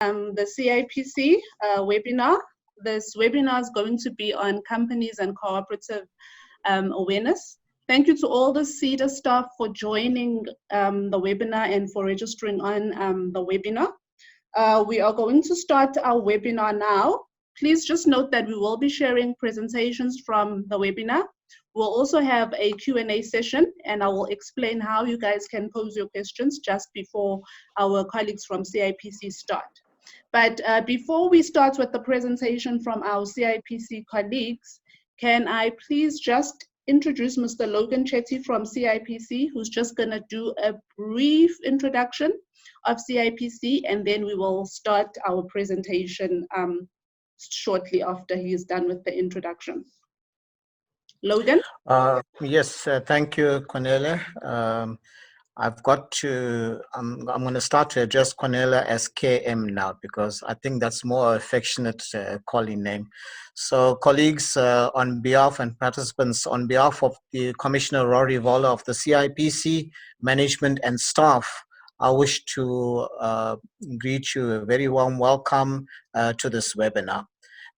The CIPC webinar. This webinar is going to be on companies and cooperative awareness. Thank you to all the CEDA staff for joining the webinar and for registering on the webinar. We are going to start our webinar now. Please just note that we will be sharing presentations from the webinar. We'll also have a Q&A session, and I will explain how you guys can pose your questions just before our colleagues from CIPC start. But before we start with the presentation from our CIPC colleagues, can I please just introduce Mr. Logan Chetty from CIPC, who's just going to do a brief introduction of CIPC, and then we will start our presentation shortly after he is done with the introduction. Logan? Yes, thank you, Cornelia. I've got to, I'm going to start to address Cornelia as KM now, because I think that's more affectionate calling name. So colleagues, on behalf and participants, on behalf of the Commissioner Rory Voller of the CIPC, management and staff, I wish to greet you a very warm welcome to this webinar.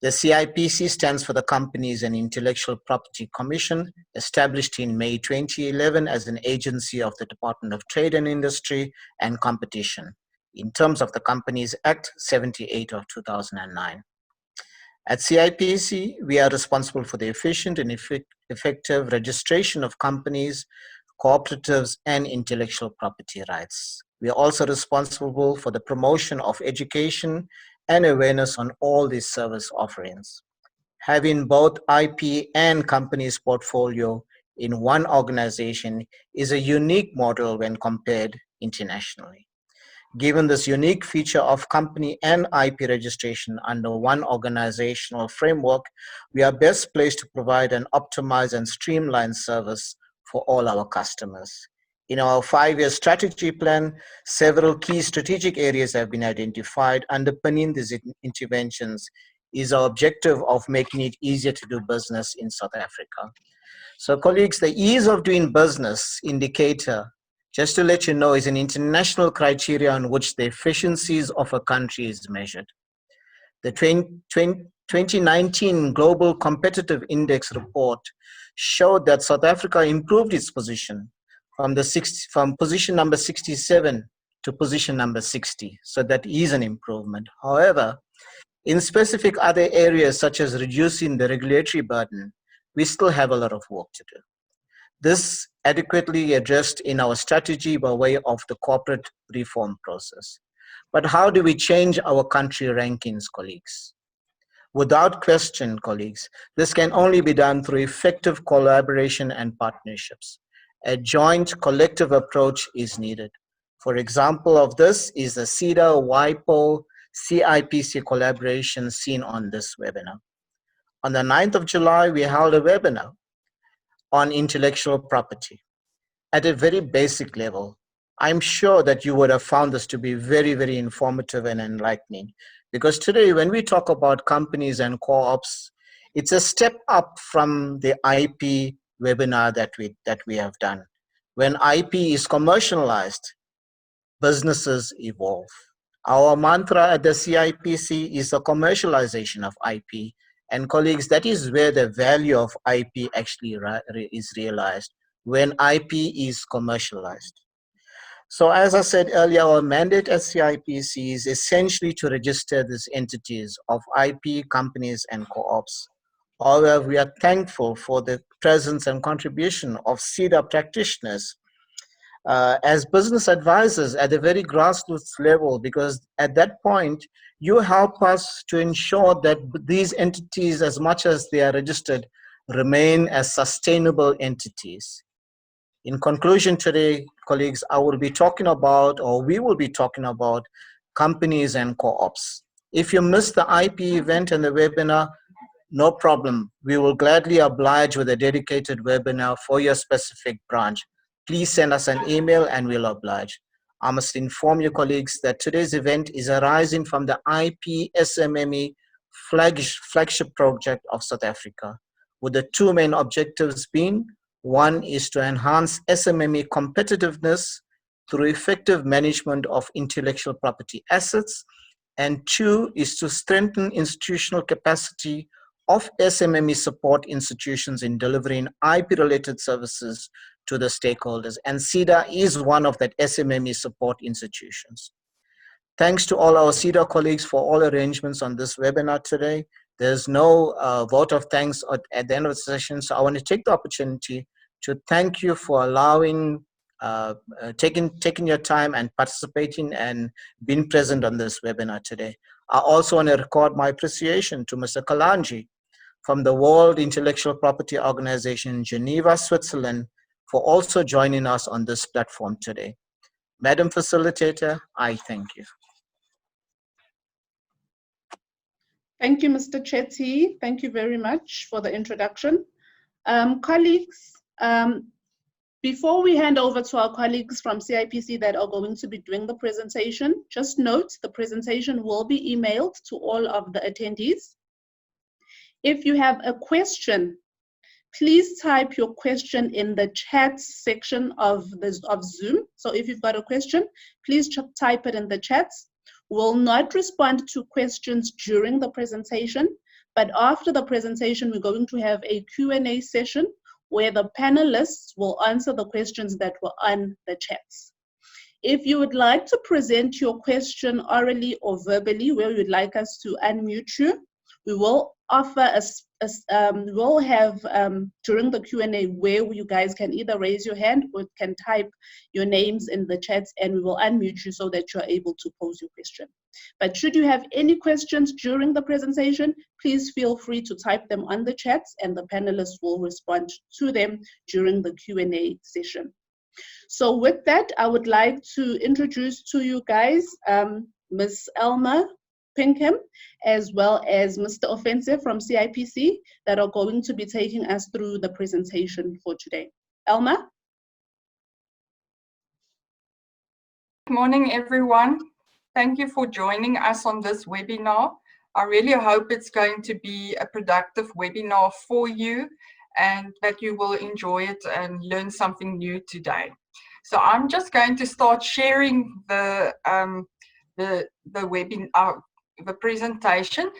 The CIPC stands for the Companies and Intellectual Property Commission, established in May 2011 as an agency of the Department of Trade and Industry and Competition, in terms of the Companies Act 78 of 2009. At CIPC, we are responsible for the efficient and effective registration of companies, cooperatives, and intellectual property rights. We are also responsible for the promotion of education and awareness on all these service offerings. Having both IP and companies portfolio in one organization is a unique model when compared internationally. Given this unique feature of company and IP registration under one organizational framework, we are best placed to provide an optimized and streamlined service for all our customers. In our 5-year strategy plan, several key strategic areas have been identified. Underpinning these interventions is our objective of making it easier to do business in South Africa. So colleagues, the ease of doing business indicator, just to let you know, is an international criteria on which the efficiencies of a country is measured. The 2019 Global Competitive Index report showed that South Africa improved its position from position number 67 to position number 60. So that is an improvement. However, in specific other areas such as reducing the regulatory burden, we still have a lot of work to do. This adequately addressed in our strategy by way of the corporate reform process. But how do we change our country rankings, colleagues? Without question, colleagues, this can only be done through effective collaboration and partnerships. A joint collective approach is needed. For example of this is the CEDA, WIPO, CIPC collaboration seen on this webinar. On the 9th of July, we held a webinar on intellectual property. At a very basic level, I'm sure that you would have found this to be very, very informative and enlightening. Because today, when we talk about companies and co-ops, it's a step up from the IP webinar that we have done. When IP is commercialized, businesses evolve. Our mantra at the CIPC is the commercialization of IP. And colleagues, that is where the value of IP actually is realized, when IP is commercialized. So as I said earlier, our mandate at CIPC is essentially to register these entities of IP companies and co-ops. However, we are thankful for the presence and contribution of CEDA practitioners as business advisors at a very grassroots level, because at that point, you help us to ensure that these entities, as much as they are registered, remain as sustainable entities. In conclusion today, colleagues, I will be talking about, or we will be talking about, companies and co-ops. If you missed the IP event and the webinar, no problem. We will gladly oblige with a dedicated webinar for your specific branch. Please send us an email and we'll oblige. I must inform you, colleagues, that today's event is arising from the IP SMME flagship project of South Africa, with the two main objectives being: one is to enhance SMME competitiveness through effective management of intellectual property assets, And 2 is to strengthen institutional capacity of SMME support institutions in delivering IP-related services to the stakeholders. And CEDA is one of that SMME support institutions. Thanks to all our CEDA colleagues for all arrangements on this webinar today. There's no vote of thanks at the end of the session, so I want to take the opportunity to thank you for allowing, taking your time and participating and being present on this webinar today. I also want to record my appreciation to Mr. Kalanji from the World Intellectual Property Organization in Geneva, Switzerland, for also joining us on this platform today. Madam Facilitator, I thank you. Thank you, Mr. Chetty. Thank you very much for the introduction. Colleagues, before we hand over to our colleagues from CIPC that are going to be doing the presentation, just note the presentation will be emailed to all of the attendees. If you have a question, please type your question in the chat section of Zoom. So if you've got a question, please type it in the chat. We'll not respond to questions during the presentation, but after the presentation, we're going to have a Q&A session where the panelists will answer the questions that were on the chats. If you would like to present your question orally or verbally, where you'd like us to unmute you, we will offer we'll have during the Q&A where you guys can either raise your hand or can type your names in the chats, and we will unmute you so that you're able to pose your question. But should you have any questions during the presentation, please feel free to type them on the chats and the panelists will respond to them during the Q&A session. So with that, I would like to introduce to you guys Ms. Elma Pinkham, as well as Mr. Offensive from CIPC, that are going to be taking us through the presentation for today. Elma? Good morning, everyone. Thank you for joining us on this webinar. I really hope it's going to be a productive webinar for you and that you will enjoy it and learn something new today. So I'm just going to start sharing the webinar, the presentation,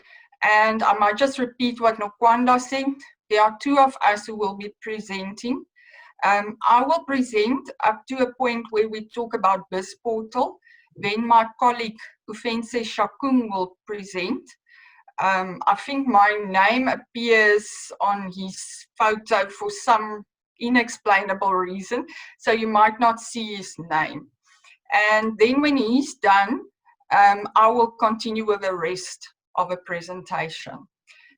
and I might just repeat what Nokwanda said. There are 2 of us who will be presenting. I will present up to a point where we talk about BizPortal. Then my colleague Ufense Shakung will present. I think my name appears on his photo for some inexplainable reason, so you might not see his name. And then when he's done, I will continue with the rest of the presentation.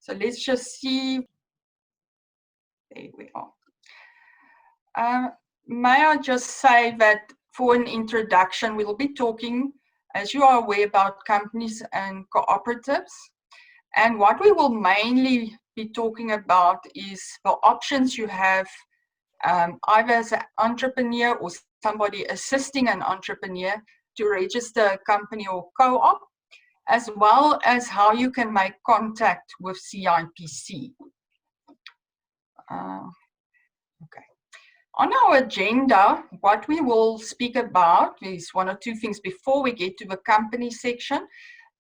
So let's just see. There we are. May I just say that for an introduction, we'll be talking, as you are aware, about companies and cooperatives. And what we will mainly be talking about is the options you have either as an entrepreneur or somebody assisting an entrepreneur to register a company or co-op, as well as how you can make contact with CIPC. Okay. On our agenda, what we will speak about is 1 or 2 things before we get to the company section.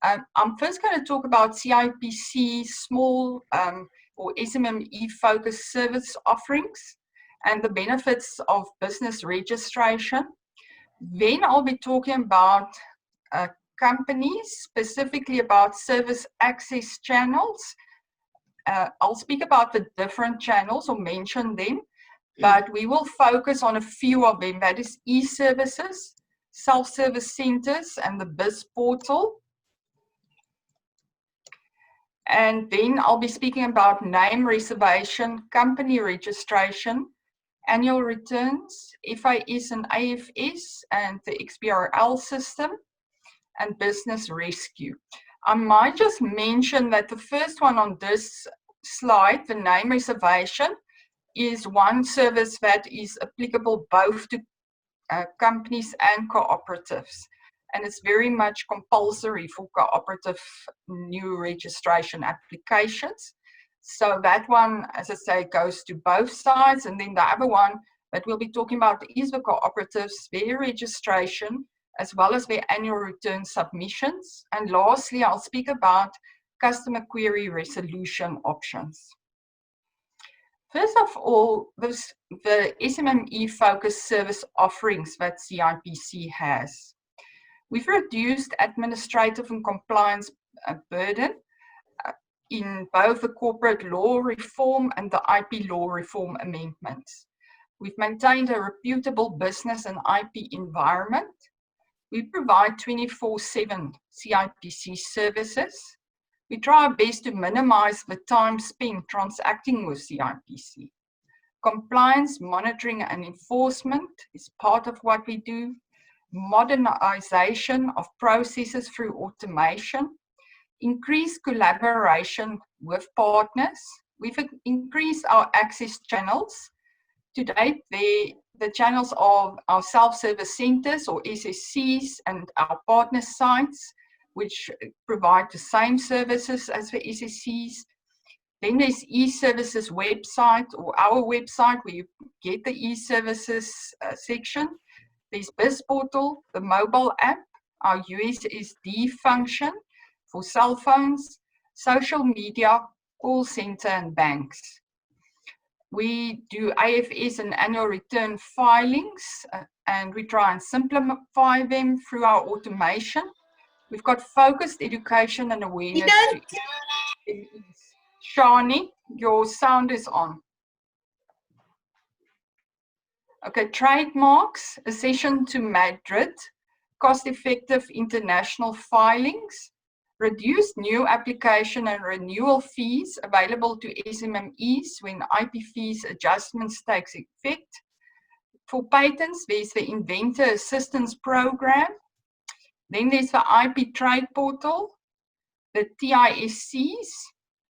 I'm first going to talk about CIPC small or SMME focused service offerings and the benefits of business registration. Then I'll be talking about companies, specifically about service access channels. I'll speak about the different channels or mention them, but we will focus on a few of them. That is e-services, self-service centers, and the BizPortal. And then I'll be speaking about name reservation, company registration, annual returns, FIS and AFS, and the XBRL system, and business rescue. I might just mention that the first one on this slide, the name reservation, is one service that is applicable both to companies and cooperatives. And it's very much compulsory for cooperative new registration applications. So that one, as I say, goes to both sides. And then the other one that we'll be talking about is the cooperatives, their registration, as well as their annual return submissions. And lastly, I'll speak about customer query resolution options. First of all, the SMME-focused service offerings that CIPC has. We've reduced administrative and compliance burden in both the corporate law reform and the IP law reform amendments. We've maintained a reputable business and IP environment. We provide 24/7 CIPC services. We try our best to minimize the time spent transacting with CIPC. Compliance, monitoring, and enforcement is part of what we do. Modernization of processes through automation. Increased collaboration with partners. We've increased our access channels. To date, the channels of our self-service centers or SSCs and our partner sites, which provide the same services as the SSCs. Then there's e-services website or our website where you get the e-services section. There's BizPortal, the mobile app, our USSD function for cell phones, social media, call center, and banks. We do AFS and annual return filings, and we try and simplify them through our automation. We've got focused education and awareness. Shani, your sound is on. Okay, trademarks, accession to Madrid, cost-effective international filings, reduced new application and renewal fees available to SMMEs when IP fees adjustments takes effect. For patents, there's the Inventor Assistance Program. Then there's the IP Trade Portal, the TISCs,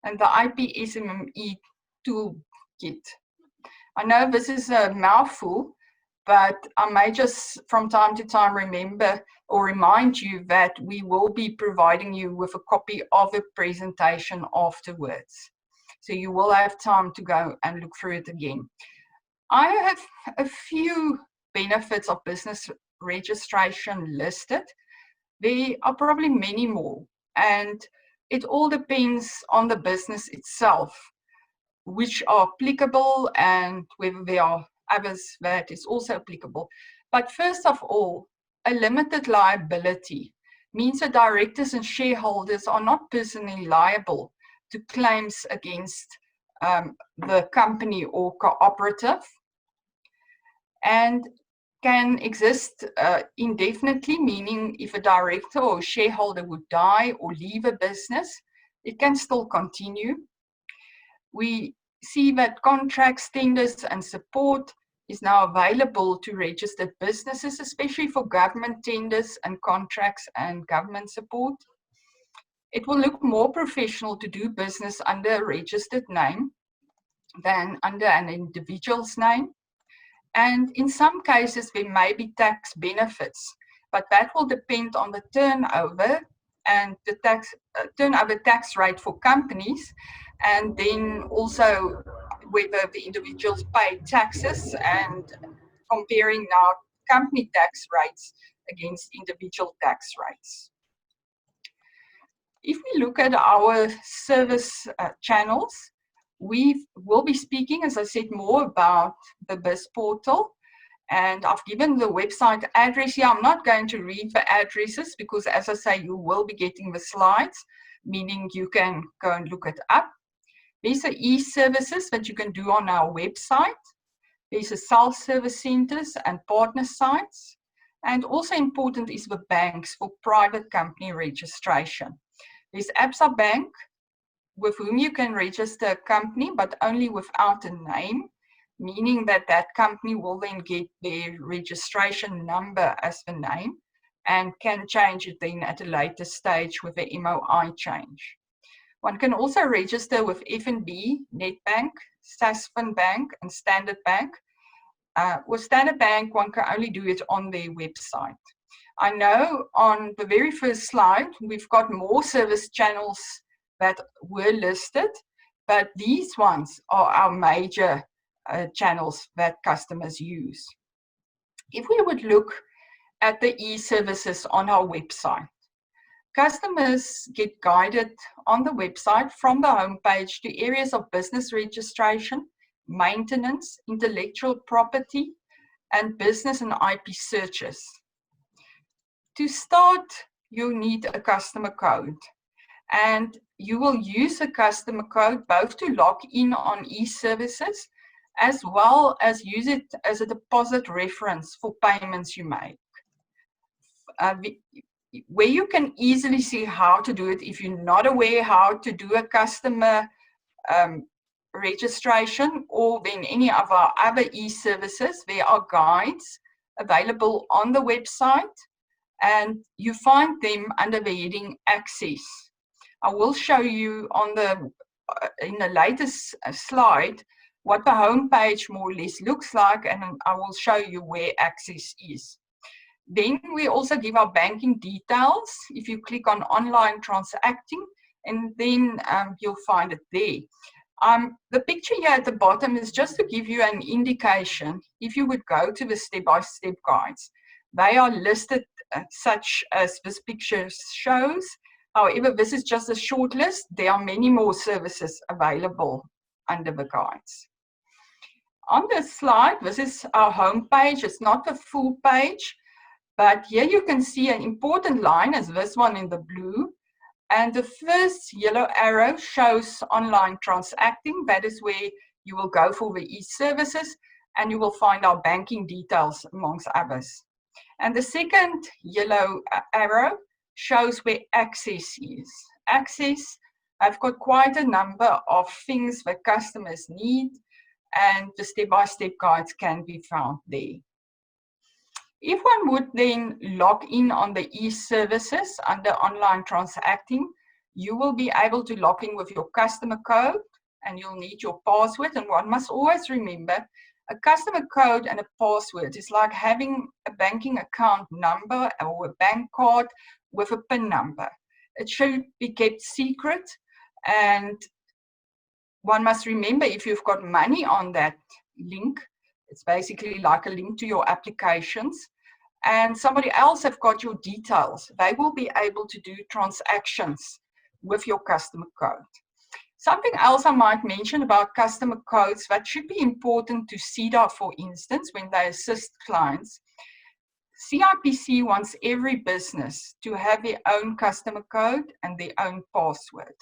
and the IP SMME Toolkit. I know this is a mouthful, but I may just from time to time remember or remind you that we will be providing you with a copy of the presentation afterwards. So you will have time to go and look through it again. I have a few benefits of business registration listed. There are probably many more, and it all depends on the business itself, which are applicable and whether there are others that is also applicable. But first of all, a limited liability means that directors and shareholders are not personally liable to claims against the company or cooperative, and can exist indefinitely, meaning if a director or shareholder would die or leave a business, it can still continue. We see that contracts, tenders, and support is now available to registered businesses, especially for government tenders and contracts and government support. It will look more professional to do business under a registered name than under an individual's name. And in some cases, there may be tax benefits, but that will depend on the turnover and the turnover tax rate for companies, and then also whether the individuals pay taxes and comparing now company tax rates against individual tax rates. If we look at our service channels, we will be speaking, as I said, more about the BizPortal, and I've given the website address here. I'm not going to read the addresses because, as I say, you will be getting the slides, meaning you can go and look it up. These are e-services that you can do on our website. These are self-service centers and partner sites. And also important is the banks for private company registration. There's Absa Bank, with whom you can register a company, but only without a name, meaning that that company will then get their registration number as the name and can change it then at a later stage with the MOI change. One can also register with FNB, Nedbank, Sasfin Bank, and Standard Bank. With Standard Bank, one can only do it on their website. I know on the very first slide, we've got more service channels that were listed, but these ones are our major channels that customers use. If we would look at the e-services on our website. Customers get guided on the website from the homepage to areas of business registration, maintenance, intellectual property, and business and IP searches. To start, you need a customer code, and you will use a customer code both to log in on e-services as well as use it as a deposit reference for payments you make. Where you can easily see how to do it, if you're not aware how to do a customer registration, or then any of our other e-services, there are guides available on the website, and you find them under the heading Access. I will show you on in the latest slide what the homepage more or less looks like, and I will show you where Access is. Then we also give our banking details. If you click on online transacting, and then you'll find it there. The picture here at the bottom is just to give you an indication. If you would go to the step-by-step guides, they are listed such as this picture shows. However, this is just a short list. There are many more services available under the guides. On this slide, this is our home page. It's not the full page, but here you can see an important line as this one in the blue. And the first yellow arrow shows online transacting. That is where you will go for the e-services, and you will find our banking details amongst others. And the second yellow arrow shows where Access is. Access, I've got quite a number of things that customers need, and the step-by-step guides can be found there. If one would then log in on the e-services under online transacting, you will be able to log in with your customer code, and you'll need your password. And one must always remember, a customer code and a password is like having a banking account number or a bank card with a PIN number. It should be kept secret, and one must remember, if you've got money on that link, it's basically like a link to your applications, and somebody else have got your details, they will be able to do transactions with your customer code. Something else I might mention about customer codes that should be important to CIDA, for instance, when they assist clients. CIPC wants every business to have their own customer code and their own password.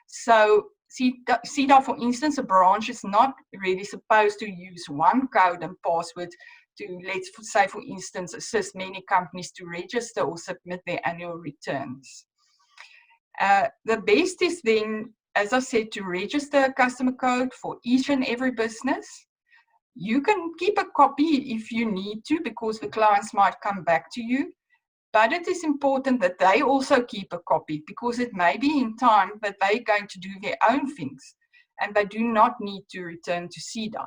So CIDA, for instance, a branch is not really supposed to use one code and password to, let's say, for instance, assist many companies to register or submit their annual returns. The best is then, as I said, to register a customer code for each and every business. You can keep a copy if you need to, because the clients might come back to you. But it is important that they also keep a copy, because it may be in time that they're going to do their own things and they do not need to return to CIDA.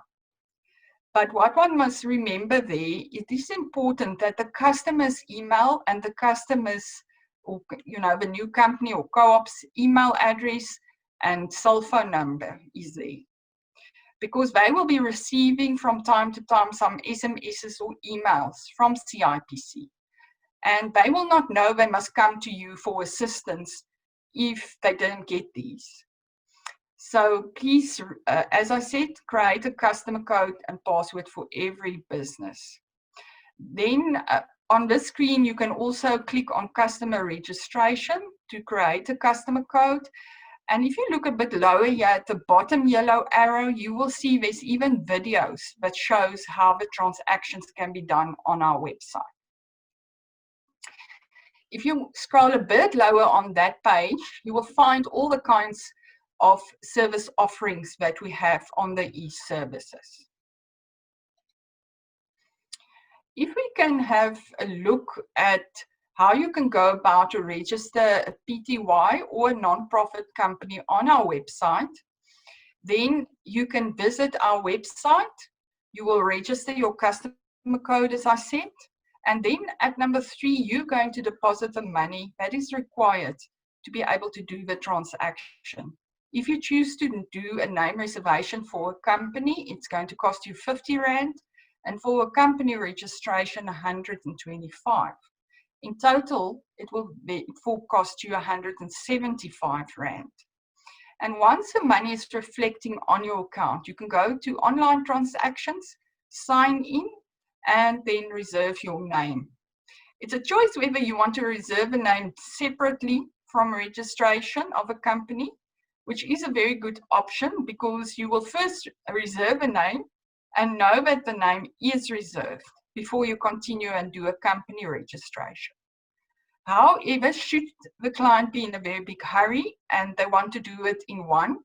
But what one must remember there, it is important that the customer's email and the customer's, or the new company or co-op's email address and cell phone number is there, because they will be receiving from time to time some SMSs or emails from CIPC. And they will not know they must come to you for assistance if they didn't get these. So please, as I said, create a customer code and password for every business. Then on this screen, you can also click on customer registration to create a customer code. And if you look a bit lower here at the bottom yellow arrow, you will see there's even videos that shows how the transactions can be done on our website. If you scroll a bit lower on that page, you will find all the kinds of service offerings that we have on the e-services. If we can have a look at how you can go about to register a PTY or a non-profit company on our website, then you can visit our website. You will register your customer code, as I said. And then at number 3, you're going to deposit the money that is required to be able to do the transaction. If you choose to do a name reservation for a company, it's going to cost you 50 Rand. and for a company registration, 125. In total, it will cost you 175 Rand. And once the money is reflecting on your account, you can go to online transactions, sign in, and then reserve your name. It's a choice whether you want to reserve a name separately from registration of a company, which is a very good option because you will first reserve a name and know that the name is reserved before you continue and do a company registration. However, should the client be in a very big hurry and they want to do it in one,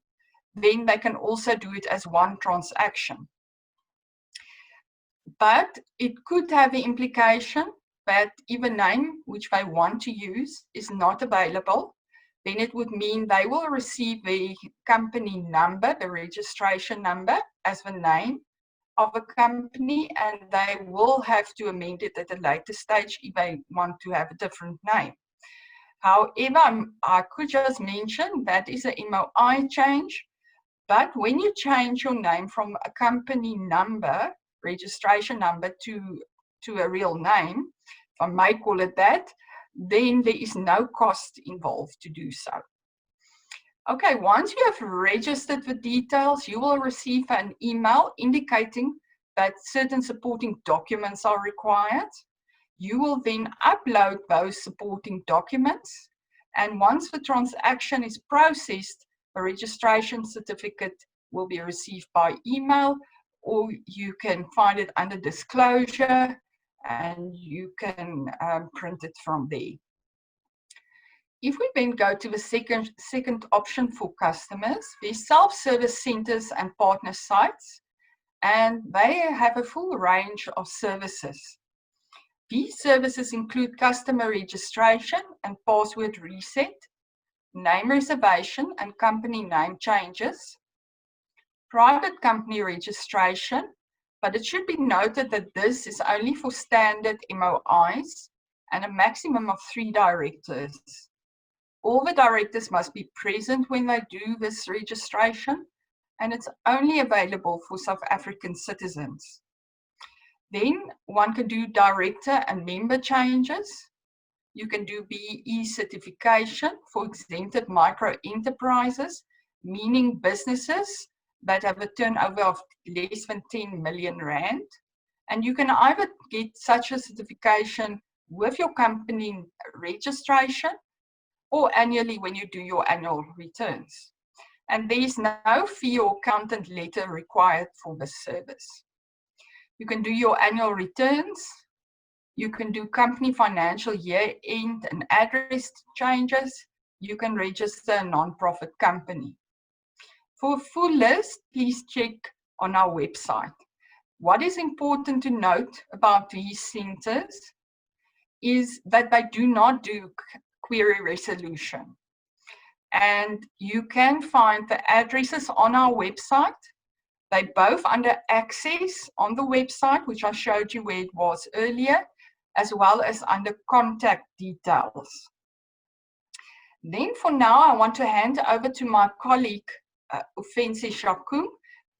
then they can also do it as one transaction. But it could have the implication that if a name which they want to use is not available, then it would mean they will receive the company number, the registration number, as the name of a company, and they will have to amend it at a later stage if they want to have a different name. However, I could just mention that is a MOI change, but when you change your name from a company number, registration number, to a real name, if I may call it that, then there is no cost involved to do so. Okay, once you have registered the details, you will receive an email indicating that certain supporting documents are required. You will then upload those supporting documents, and once the transaction is processed, a registration certificate will be received by email, or you can find it under disclosure and you can print it from there. If we then go to the second option for customers, there's self-service centers and partner sites, and they have a full range of services. These services include customer registration and password reset, name reservation and company name changes, private company registration, but it should be noted that this is only for standard MOIs and a maximum of 3 directors. All the directors must be present when they do this registration, and it's only available for South African citizens. Then one can do director and member changes. You can do BE certification for exempted micro enterprises, meaning businesses that have a turnover of less than 10 million Rand. And you can either get such a certification with your company registration or annually when you do your annual returns. And there is no fee or accountant letter required for this service. You can do your annual returns. You can do company financial year end and address changes. You can register a non-profit company. For a full list, please check on our website. What is important to note about these centers is that they do not do query resolution. And you can find the addresses on our website. They're both under access on the website, which I showed you where it was earlier, as well as under contact details. Then for now, I want to hand over to my colleague, Ufense Shakum,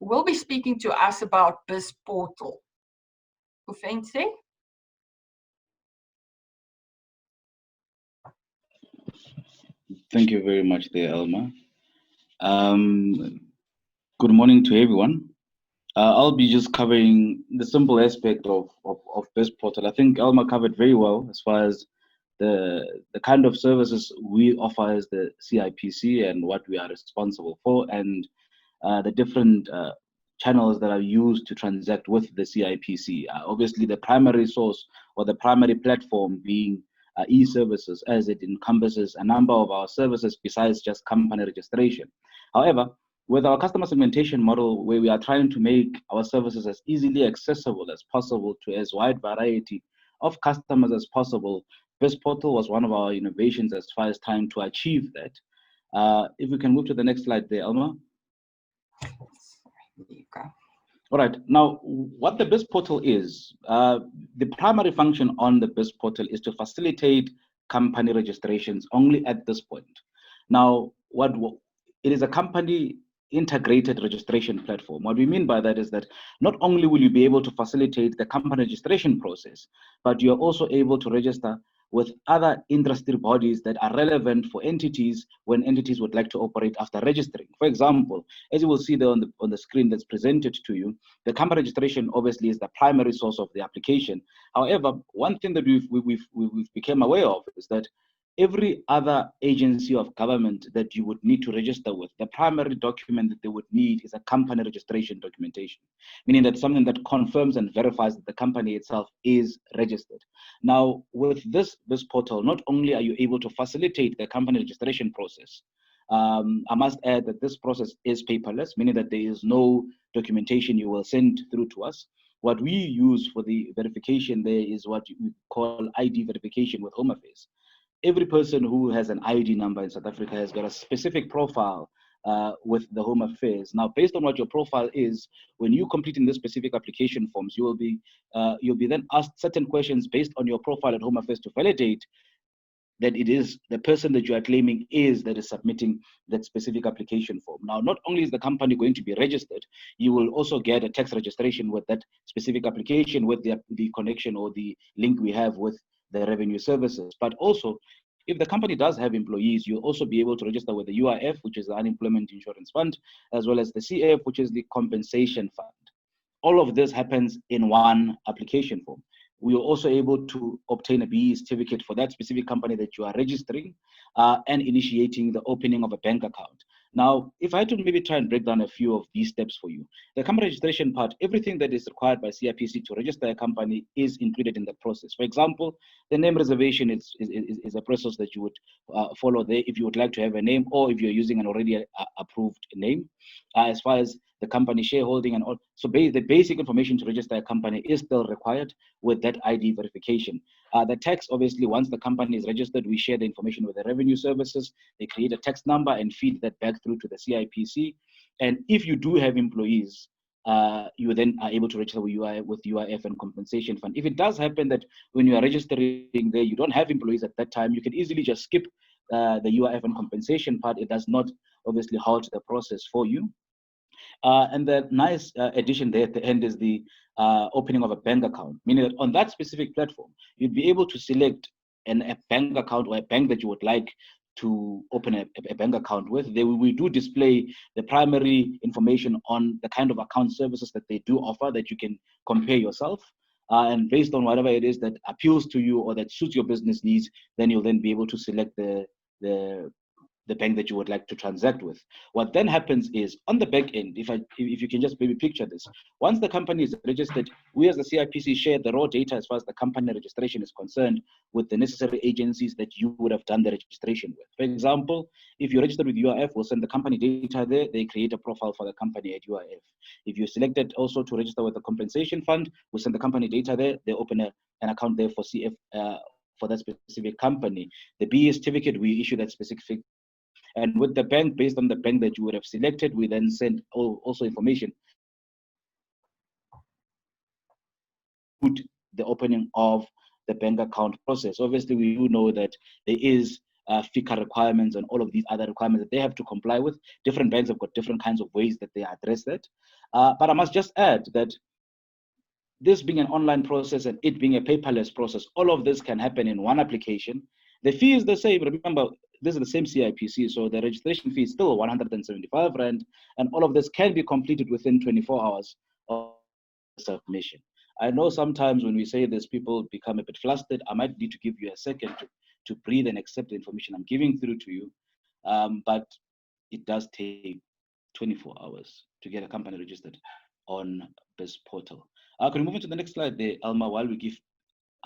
who will be speaking to us about BizPortal. Ufense? Thank you very much there, Elma. Good morning to everyone. I'll be just covering the simple aspect of BizPortal. I think Elma covered very well as far as the kind of services we offer as the CIPC and what we are responsible for, and the different channels that are used to transact with the CIPC. Obviously, the primary source or the primary platform being e-services, as it encompasses a number of our services besides just company registration. However, with our customer segmentation model, where we are trying to make our services as easily accessible as possible to as wide variety of customers as possible, BizPortal was one of our innovations as far as trying to achieve that. If we can move to the next slide there, Elma. There you go. All right, now what the BizPortal is, the primary function on the BizPortal is to facilitate company registrations only at this point. Now, it is a company integrated registration platform. What we mean by that is that not only will you be able to facilitate the company registration process, but you're also able to register with other industry bodies that are relevant for entities when entities would like to operate after registering. For example, as you will see there on the screen that's presented to you, the company registration obviously is the primary source of the application. However, one thing that we've become aware of is that every other agency of government that you would need to register with, the primary document that they would need is a company registration documentation, meaning that something that confirms and verifies that the company itself is registered. Now, with this portal, not only are you able to facilitate the company registration process, I must add that this process is paperless, meaning that there is no documentation you will send through to us. What we use for the verification there is what we call ID verification with Home Affairs. Every person who has an ID number in South Africa has got a specific profile with the Home Affairs. Now, based on what your profile is, when you complete in this specific application forms, you'll be then asked certain questions based on your profile at Home Affairs to validate that it is the person that you are claiming that is submitting that specific application form. Now, not only is the company going to be registered, you will also get a tax registration with that specific application with the connection or the link we have with the revenue services. But also, if the company does have employees, you'll also be able to register with the UIF, which is the Unemployment Insurance Fund, as well as the CF, which is the Compensation Fund. All of this happens in one application form. We are also able to obtain a BE certificate for that specific company that you are registering and initiating the opening of a bank account. Now, if I had to maybe try and break down a few of these steps for you, the company registration part, everything that is required by CIPC to register a company is included in the process. For example, the name reservation is a process that you would follow there if you would like to have a name or if you're using an already approved name. As far as the company shareholding and all, so the basic information to register a company is still required with that ID verification. The tax, obviously, once the company is registered, we share the information with the revenue services. They create a tax number and feed that back through to the CIPC. And if you do have employees, you then are able to register with UIF and Compensation Fund. If it does happen that when you are registering there, you don't have employees at that time, you can easily just skip the UIF and compensation part. It does not obviously halt the process for you. And the nice addition there at the end is the opening of a bank account, meaning that on that specific platform, you'd be able to select a bank account or a bank that you would like to open a bank account with. We do display the primary information on the kind of account services that they do offer that you can compare yourself. And based on whatever it is that appeals to you or that suits your business needs, then you'll then be able to select the bank that you would like to transact with. What then happens is on the back end, if you can just maybe picture this, once the company is registered, we as the CIPC share the raw data as far as the company registration is concerned with the necessary agencies that you would have done the registration with. For example, if you're registered with UIF, we'll send the company data there, they create a profile for the company at UIF. If you're selected also to register with the Compensation Fund, we'll send the company data there, they open an account there for CF for that specific company. The BE certificate, we issue that specific. And with the bank, based on the bank that you would have selected, we then send also information the opening of the bank account process. Obviously, we do know that there is FICA requirements and all of these other requirements that they have to comply with. Different banks have got different kinds of ways that they address that. But I must just add that this being an online process and it being a paperless process, all of this can happen in one application. The fee is the same. Remember, this is the same CIPC, so the registration fee is still 175 Rand, and all of this can be completed within 24 hours of submission. I know sometimes when we say this, people become a bit flustered. I might need to give you a second to breathe and accept the information I'm giving through to you, but it does take 24 hours to get a company registered on BizPortal. Can we move on to the next slide there, Alma, while we give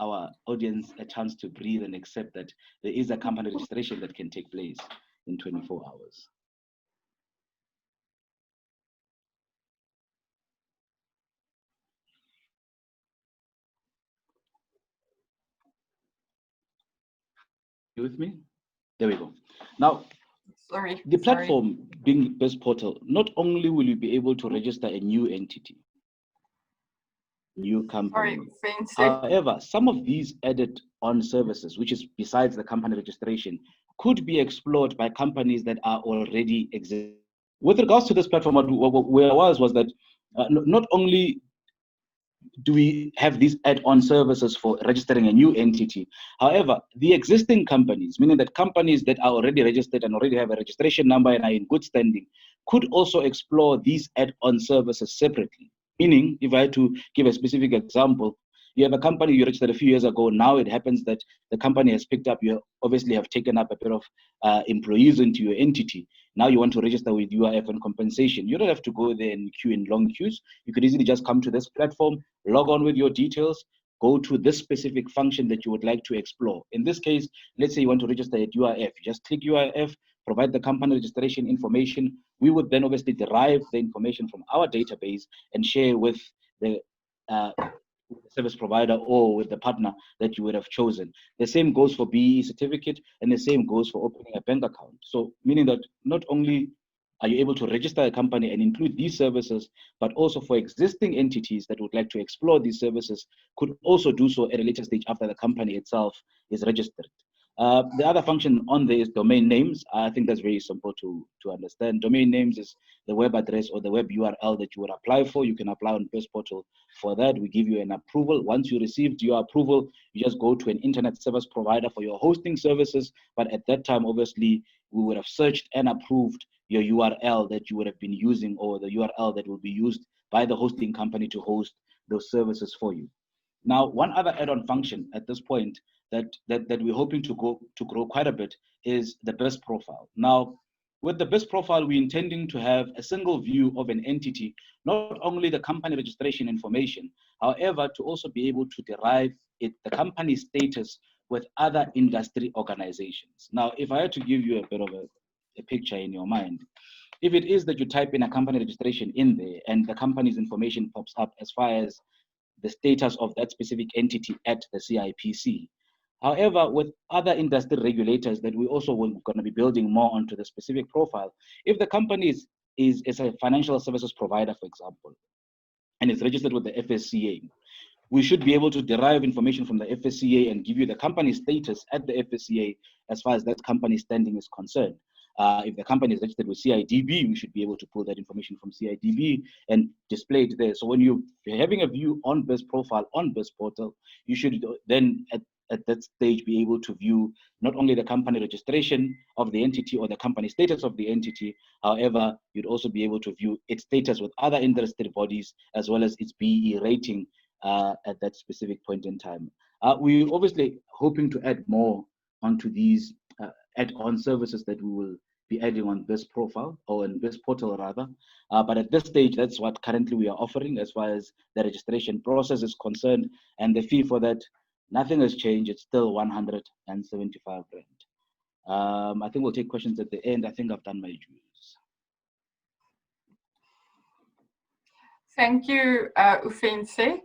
our audience a chance to breathe and accept that there is a company registration that can take place in 24 hours. You with me? There we go. Now, the platform being BizPortal, not only will you be able to register a new entity, new company. However, some of these added on services, which is besides the company registration, could be explored by companies that are already existing With regards to this platform, where I was that not only do we have these add-on services for registering a new entity, however, the existing companies, meaning that companies that are already registered and already have a registration number and are in good standing, could also explore these add-on services separately. Meaning, if I had to give a specific example, you have a company you registered a few years ago. Now it happens that the company has picked up, you obviously have taken up a bit of employees into your entity. Now you want to register with UIF and compensation. You don't have to go there and queue in long queues. You could easily just come to this platform, log on with your details, go to this specific function that you would like to explore. In this case, let's say you want to register at UIF. You just click UIF, provide the company registration information. We would then obviously derive the information from our database and share with the service provider or with the partner that you would have chosen. The same goes for BE certificate, and the same goes for opening a bank account. So meaning that not only are you able to register a company and include these services, but also for existing entities that would like to explore these services could also do so at a later stage after the company itself is registered. The other function on there is domain names. I think that's very simple to understand. Domain names is the web address or the web URL that you would apply for. You can apply on BizPortal for that. We give you an approval. Once you received your approval, you just go to an internet service provider for your hosting services. But at that time, obviously, we would have searched and approved your URL that you would have been using, or the URL that will be used by the hosting company to host those services for you. Now, one other add-on function at this point that we're hoping to grow quite a bit is the BIS profile. Now, with the BIS profile, we're intending to have a single view of an entity, not only the company registration information, however, to also be able to derive the company status with other industry organizations. Now, if I had to give you a bit of a picture in your mind, if it is that you type in a company registration in there and the company's information pops up as far as the status of that specific entity at the CIPC. However, with other industry regulators that we also going to be building more onto the specific profile, if the company is a financial services provider, for example, and it's registered with the FSCA, we should be able to derive information from the FSCA and give you the company status at the FSCA as far as that company standing is concerned. If the company is registered with CIDB, we should be able to pull that information from CIDB and display it there. So when you're having a view on BIS profile on BizPortal, you should then at that stage be able to view not only the company registration of the entity or the company status of the entity, however, you'd also be able to view its status with other industry bodies as well as its BE rating at that specific point in time. We're obviously hoping to add more onto these add-on services that we will be adding on this profile, or in this portal rather. But at this stage, that's what currently we are offering as far as the registration process is concerned, and the fee for that, nothing has changed. It's still 175 rand. I think we'll take questions at the end. I think I've done my dues. Thank you, Ufense.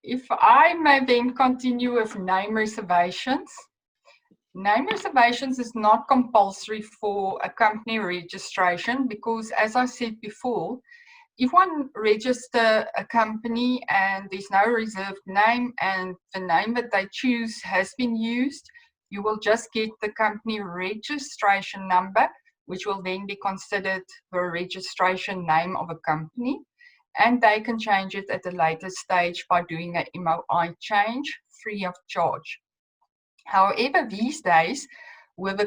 If I may then continue with name reservations. Name reservations is not compulsory for a company registration because, as I said before, if one register a company and there's no reserved name and the name that they choose has been used, you will just get the company registration number, which will then be considered the registration name of a company, and they can change it at a later stage by doing an MOI change free of charge. However, these days, with the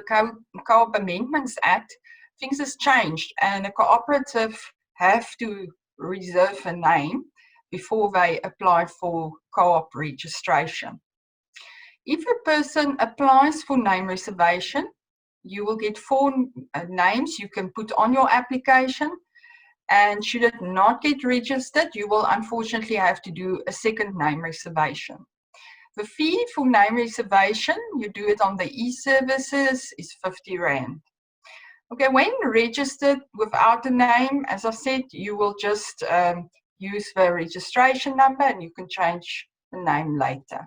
Co-op Amendments Act, things has changed, and a cooperative have to reserve a name before they apply for co-op registration. If a person applies for name reservation, you will get 4 names you can put on your application, and should it not get registered, you will unfortunately have to do a second name reservation. The fee for name reservation, you do it on the e-services, is 50 Rand. Okay, when registered without a name, as I said, you will just use the registration number and you can change the name later.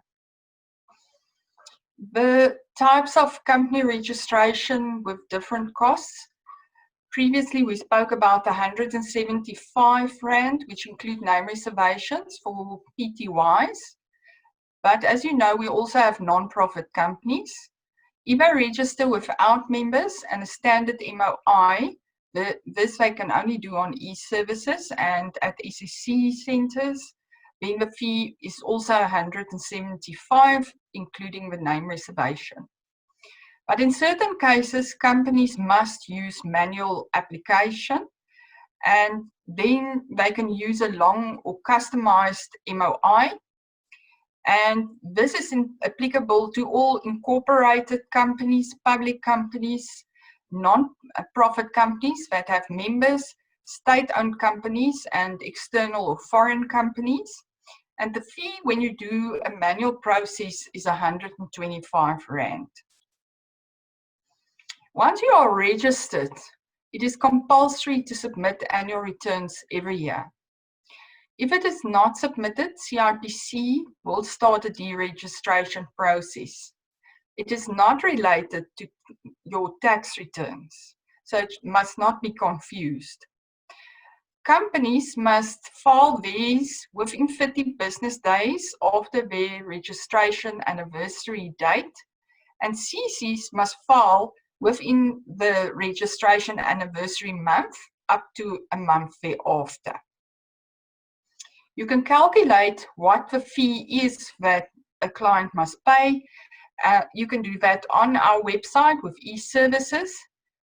The types of company registration with different costs. Previously, we spoke about 175 Rand, which include name reservations for PTYs. But as you know, we also have non-profit companies. If they register without members and a standard MOI, This they can only do on e-services, and at SEC centers, then the fee is also 175, including the name reservation. But in certain cases, companies must use manual application, and then they can use a long or customized MOI. And this is applicable to all incorporated companies, public companies, non-profit companies that have members, state-owned companies, and external or foreign companies. And the fee when you do a manual process is 125 Rand. Once you are registered, it is compulsory to submit annual returns every year. If it is not submitted, CIPC will start a deregistration process. It is not related to your tax returns, so it must not be confused. Companies must file these within 30 business days after their registration anniversary date, and CCs must file within the registration anniversary month up to a month thereafter. You can calculate what the fee is that a client must pay. You can do that on our website with e-services.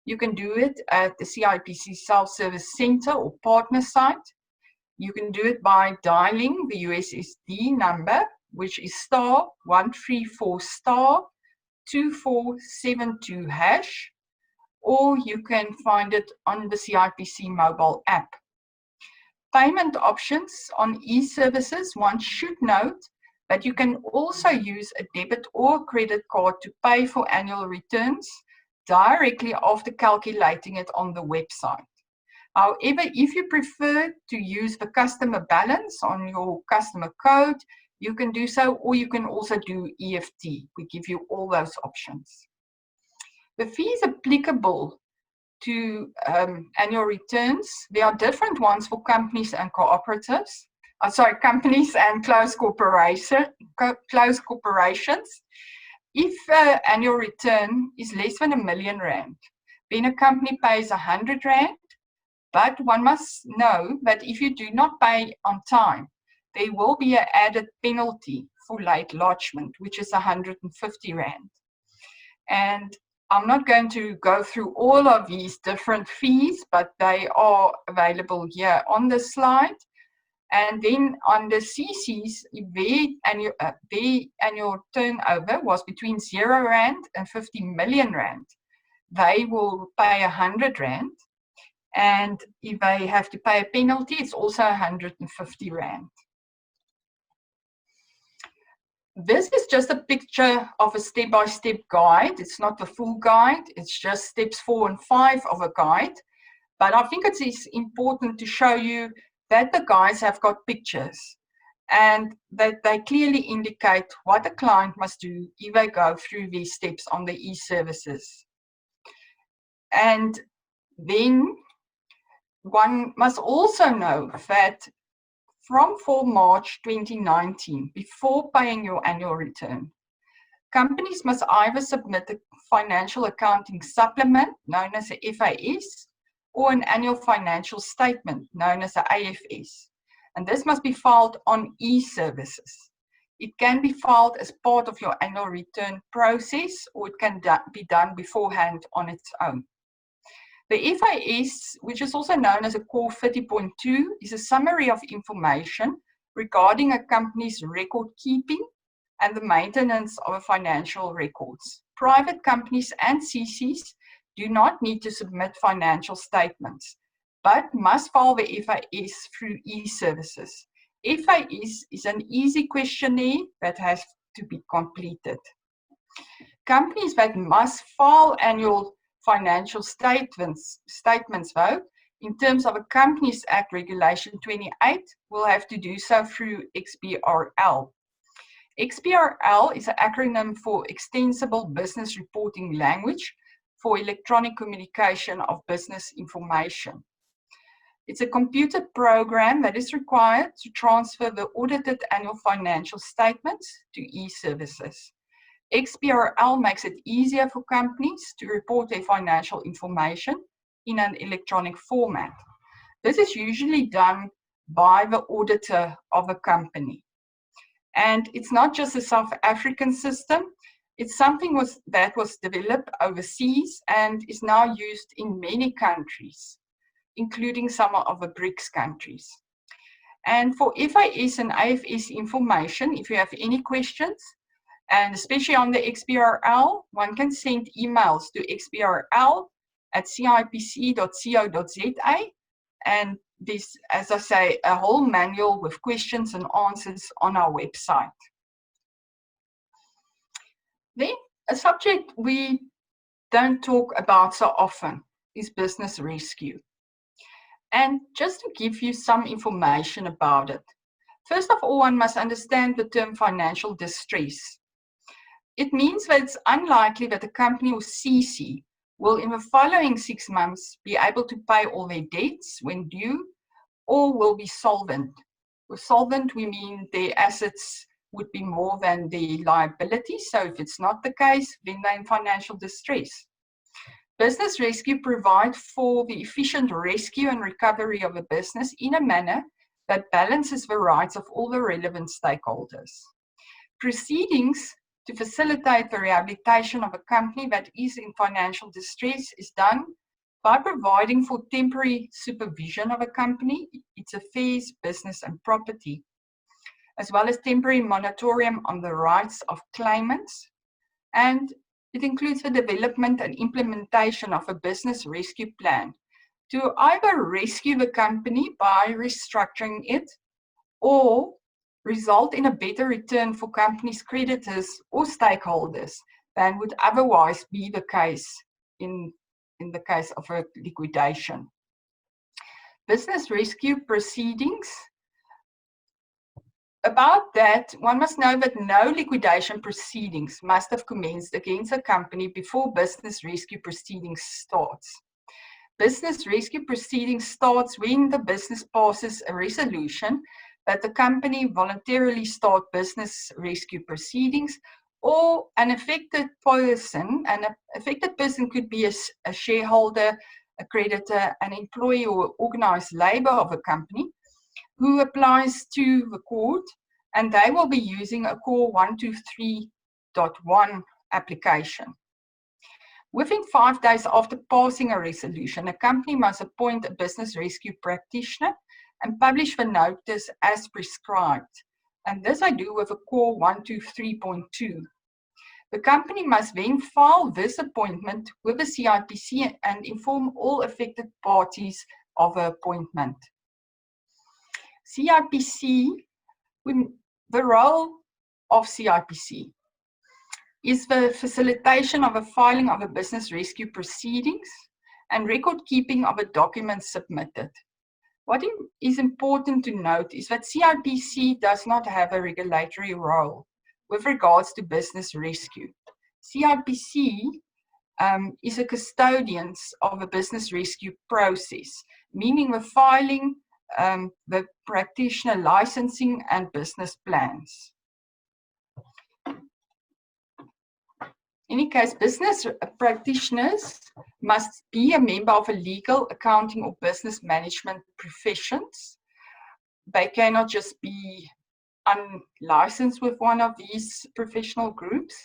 You can do it at the CIPC Self-Service Center or partner site. You can do it by dialing the USSD number, which is *134*2472#, or you can find it on the CIPC mobile app. Payment options on e-services, one should note that you can also use a debit or credit card to pay for annual returns directly after calculating it on the website. However, if you prefer to use the customer balance on your customer code, you can do so, or you can also do EFT. We give you all those options. The fees applicable to annual returns, there are different ones for companies and cooperatives. Companies and closed corporations. If annual return is less than R1 million, then a company pays R100, but one must know that if you do not pay on time, there will be an added penalty for late lodgement, which is R150. And I'm not going to go through all of these different fees, but they are available here on the slide. And then on the CCs, if their annual turnover was between R0 and 50 million Rand, they will pay R100. And if they have to pay a penalty, it's also R150. This is just a picture of a step-by-step guide. It's not the full guide. It's just steps 4 and 5 of a guide. But I think it is important to show you that the guides have got pictures and that they clearly indicate what a client must do if they go through these steps on the e-services. And then one must also know that from 4 March 2019, before paying your annual return, companies must either submit a financial accounting supplement, known as a FAS, or an annual financial statement, known as a AFS. And this must be filed on e-services. It can be filed as part of your annual return process, or it can be done beforehand on its own. The FAS, which is also known as a Core 30.2, is a summary of information regarding a company's record keeping and the maintenance of financial records. Private companies and CCs do not need to submit financial statements, but must file the FAS through e-services. FAS is an easy questionnaire that has to be completed. Companies that must file annual financial statements though, in terms of a Companies Act Regulation 28, will have to do so through XBRL. XBRL is an acronym for Extensible Business Reporting Language for electronic communication of business information. It's a computer program that is required to transfer the audited annual financial statements to e-services. XBRL makes it easier for companies to report their financial information in an electronic format. This is usually done by the auditor of a company. And it's not just a South African system, it's something that was developed overseas and is now used in many countries, including some of the BRICS countries. And for FIS and AFS information, if you have any questions, and especially on the XBRL, one can send emails to xbrl@cipc.co.za. And this, as I say, a whole manual with questions and answers on our website. Then a subject we don't talk about so often is business rescue. And just to give you some information about it, first of all, one must understand the term financial distress. It means that it's unlikely that a company or CC will in the following 6 months be able to pay all their debts when due, or will be solvent. With solvent, we mean their assets would be more than the liabilities. So if it's not the case, then they're in financial distress. Business rescue provides for the efficient rescue and recovery of a business in a manner that balances the rights of all the relevant stakeholders. Proceedings to facilitate the rehabilitation of a company that is in financial distress is done by providing for temporary supervision of a company, its affairs, business and property, as well as temporary moratorium on the rights of claimants. And it includes the development and implementation of a business rescue plan to either rescue the company by restructuring it or result in a better return for companies' creditors or stakeholders than would otherwise be the case in the case of a liquidation. Business rescue proceedings. About that, one must know that no liquidation proceedings must have commenced against a company before business rescue proceedings starts. Business rescue proceedings starts when the business passes a resolution that the company voluntarily start business rescue proceedings, or an affected person, and an affected person could be a shareholder, a creditor, an employee or organized labor of a company, who applies to the court, and they will be using a Core 123.1 application. Within 5 days after passing a resolution, a company must appoint a business rescue practitioner and publish the notice as prescribed. And this I do with a Core 123.2. The company must then file this appointment with the CIPC and inform all affected parties of the appointment. CIPC, the role of CIPC is the facilitation of a filing of a business rescue proceedings and record keeping of the documents submitted. What is important to note is that CIPC does not have a regulatory role with regards to business rescue. CIPC is a custodian of a business rescue process, meaning the filing, the practitioner licensing and business plans. In any case, business practitioners must be a member of a legal, accounting or business management professions. They cannot just be unlicensed with one of these professional groups.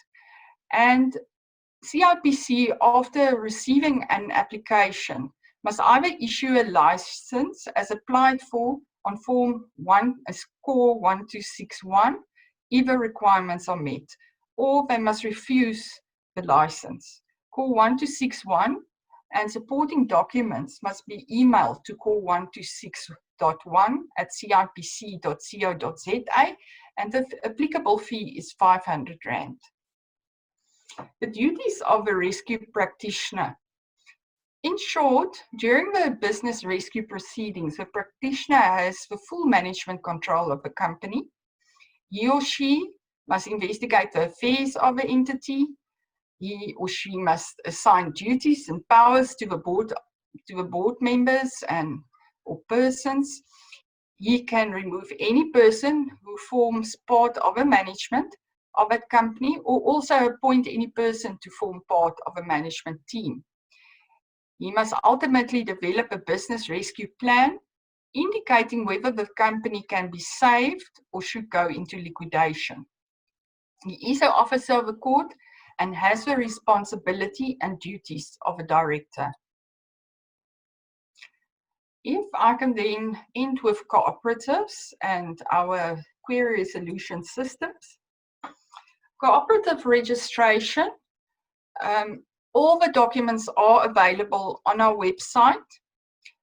And CIPC, after receiving an application, must either issue a license as applied for on Form 1 as Core 1261 if the requirements are met, or they must refuse the license. Core 1261 and supporting documents must be emailed to Core 126.1@cipc.co.za, and the applicable fee is R500. The duties of a rescue practitioner. In short, during the business rescue proceedings, the practitioner has the full management control of the company. He or she must investigate the affairs of the entity. He or she must assign duties and powers to the board members or persons. He can remove any person who forms part of a management of that company, or also appoint any person to form part of a management team. He must ultimately develop a business rescue plan, indicating whether the company can be saved or should go into liquidation. He is an officer of a court and has the responsibility and duties of a director. If I can then end with cooperatives and our query resolution systems. Cooperative registration, all the documents are available on our website.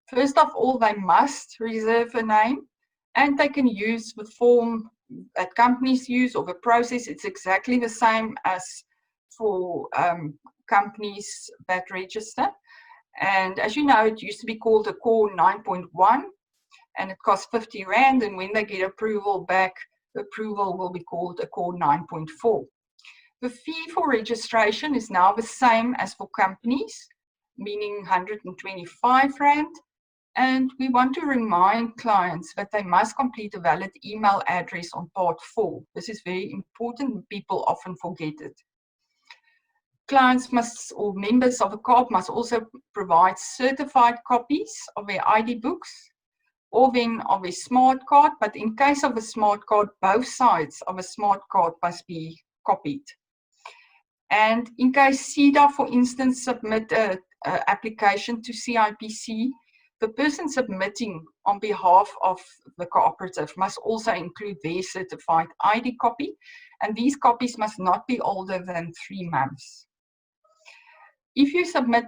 First of all, they must reserve a name, and they can use the form that companies use, or the process. It's exactly the same as for companies that register. And as you know, it used to be called a Core 9.1, and it costs 50 Rand, and when they get approval back, the approval will be called a Core 9.4. The fee for registration is now the same as for companies, meaning 125 Rand. And we want to remind clients that they must complete a valid email address on part 4. This is very important. People often forget it. Clients must, or members of a co-op must also provide certified copies of their ID books or then of a smart card. But in case of a smart card, both sides of a smart card must be copied. And in case CEDA, for instance, submit an application to CIPC, the person submitting on behalf of the cooperative must also include their certified ID copy, and these copies must not be older than 3 months. If you submit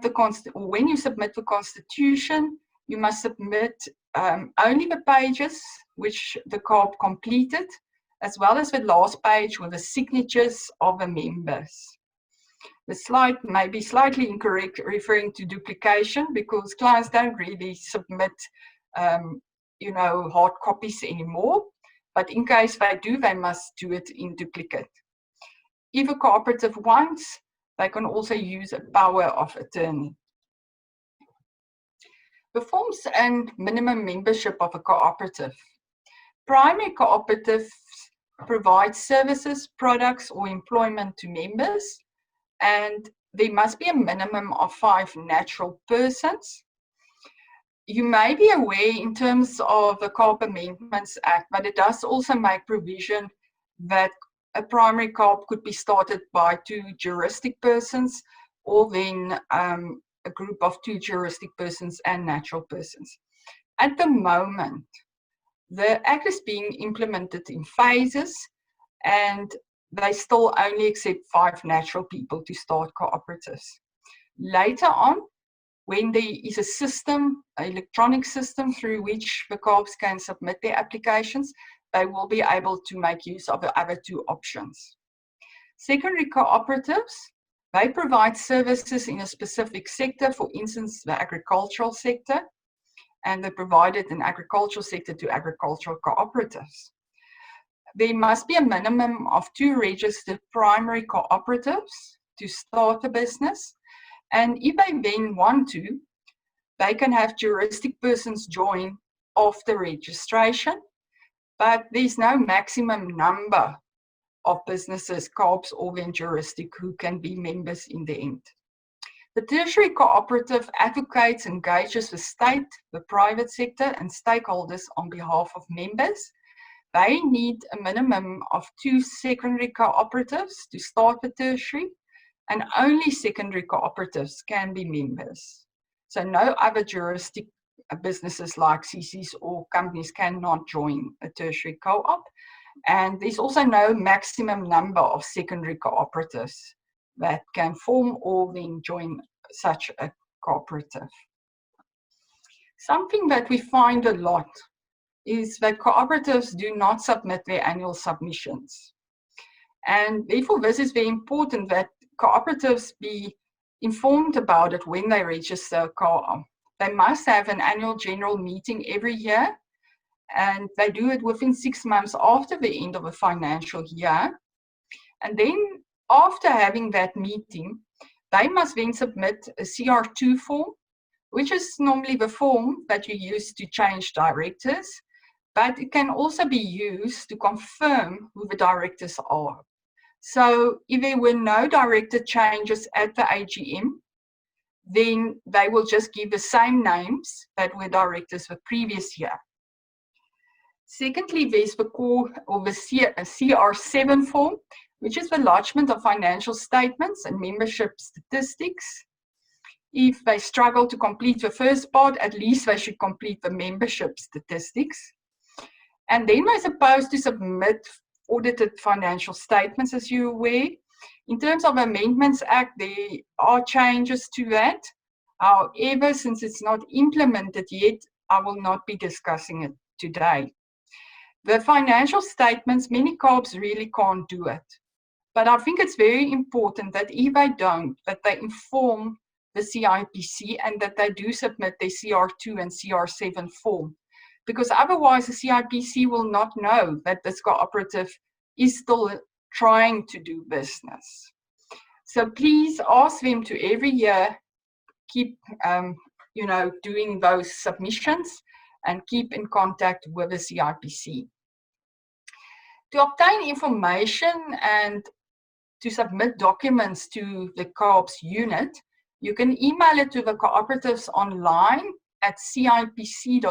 when you submit the constitution, you must submit only the pages which the co-op completed, as well as the last page with the signatures of the members. The slide may be slightly incorrect, referring to duplication, because clients don't really submit, hard copies anymore. But in case they do, they must do it in duplicate. If a cooperative wants, they can also use a power of attorney. The forms and minimum membership of a cooperative. Primary cooperatives provide services, products, or employment to members, and there must be a minimum of 5 natural persons. You may be aware in terms of the Co-op Amendments Act, but it does also make provision that a primary co-op could be started by 2 juristic persons, or then a group of 2 juristic persons and natural persons. At the moment, the Act is being implemented in phases, and they still only accept 5 natural people to start cooperatives. Later on, when there is a system, an electronic system through which the co-ops can submit their applications, they will be able to make use of the other 2 options. Secondary cooperatives, they provide services in a specific sector, for instance, the agricultural sector, and they provided an agricultural sector to agricultural cooperatives. There must be a minimum of 2 registered primary cooperatives to start a business. And if they then want to, they can have juristic persons join after registration, but there's no maximum number of businesses, co-ops, or then juristic who can be members in the end. The tertiary cooperative advocates and engages the state, the private sector, and stakeholders on behalf of members. They need a minimum of 2 secondary cooperatives to start the tertiary, and only secondary cooperatives can be members. So no other juristic businesses like CCs or companies cannot join a tertiary co-op. And there's also no maximum number of secondary cooperatives that can form or then join such a cooperative. Something that we find a lot is that cooperatives do not submit their annual submissions. And therefore, this is very important that cooperatives be informed about it when they register a co-op. They must have an annual general meeting every year, and they do it within 6 months after the end of a financial year. And then after having that meeting, they must then submit a CR2 form, which is normally the form that you use to change directors, but it can also be used to confirm who the directors are. So if there were no director changes at the AGM, then they will just give the same names that were directors the previous year. Secondly, there's the core or the CR7 form, which is the lodgement of financial statements and membership statistics. If they struggle to complete the first part, at least they should complete the membership statistics. And then they're supposed to submit audited financial statements, as you're aware. In terms of Amendments Act, there are changes to that. However, since it's not implemented yet, I will not be discussing it today. The financial statements, many co-ops really can't do it. But I think it's very important that if they don't, that they inform the CIPC and that they do submit their CR2 and CR7 form. Because otherwise the CIPC will not know that this cooperative is still trying to do business. So please ask them to every year keep doing those submissions and keep in contact with the CIPC. To obtain information and to submit documents to the co-ops unit, you can email it to the cooperatives online at cipc.co.za,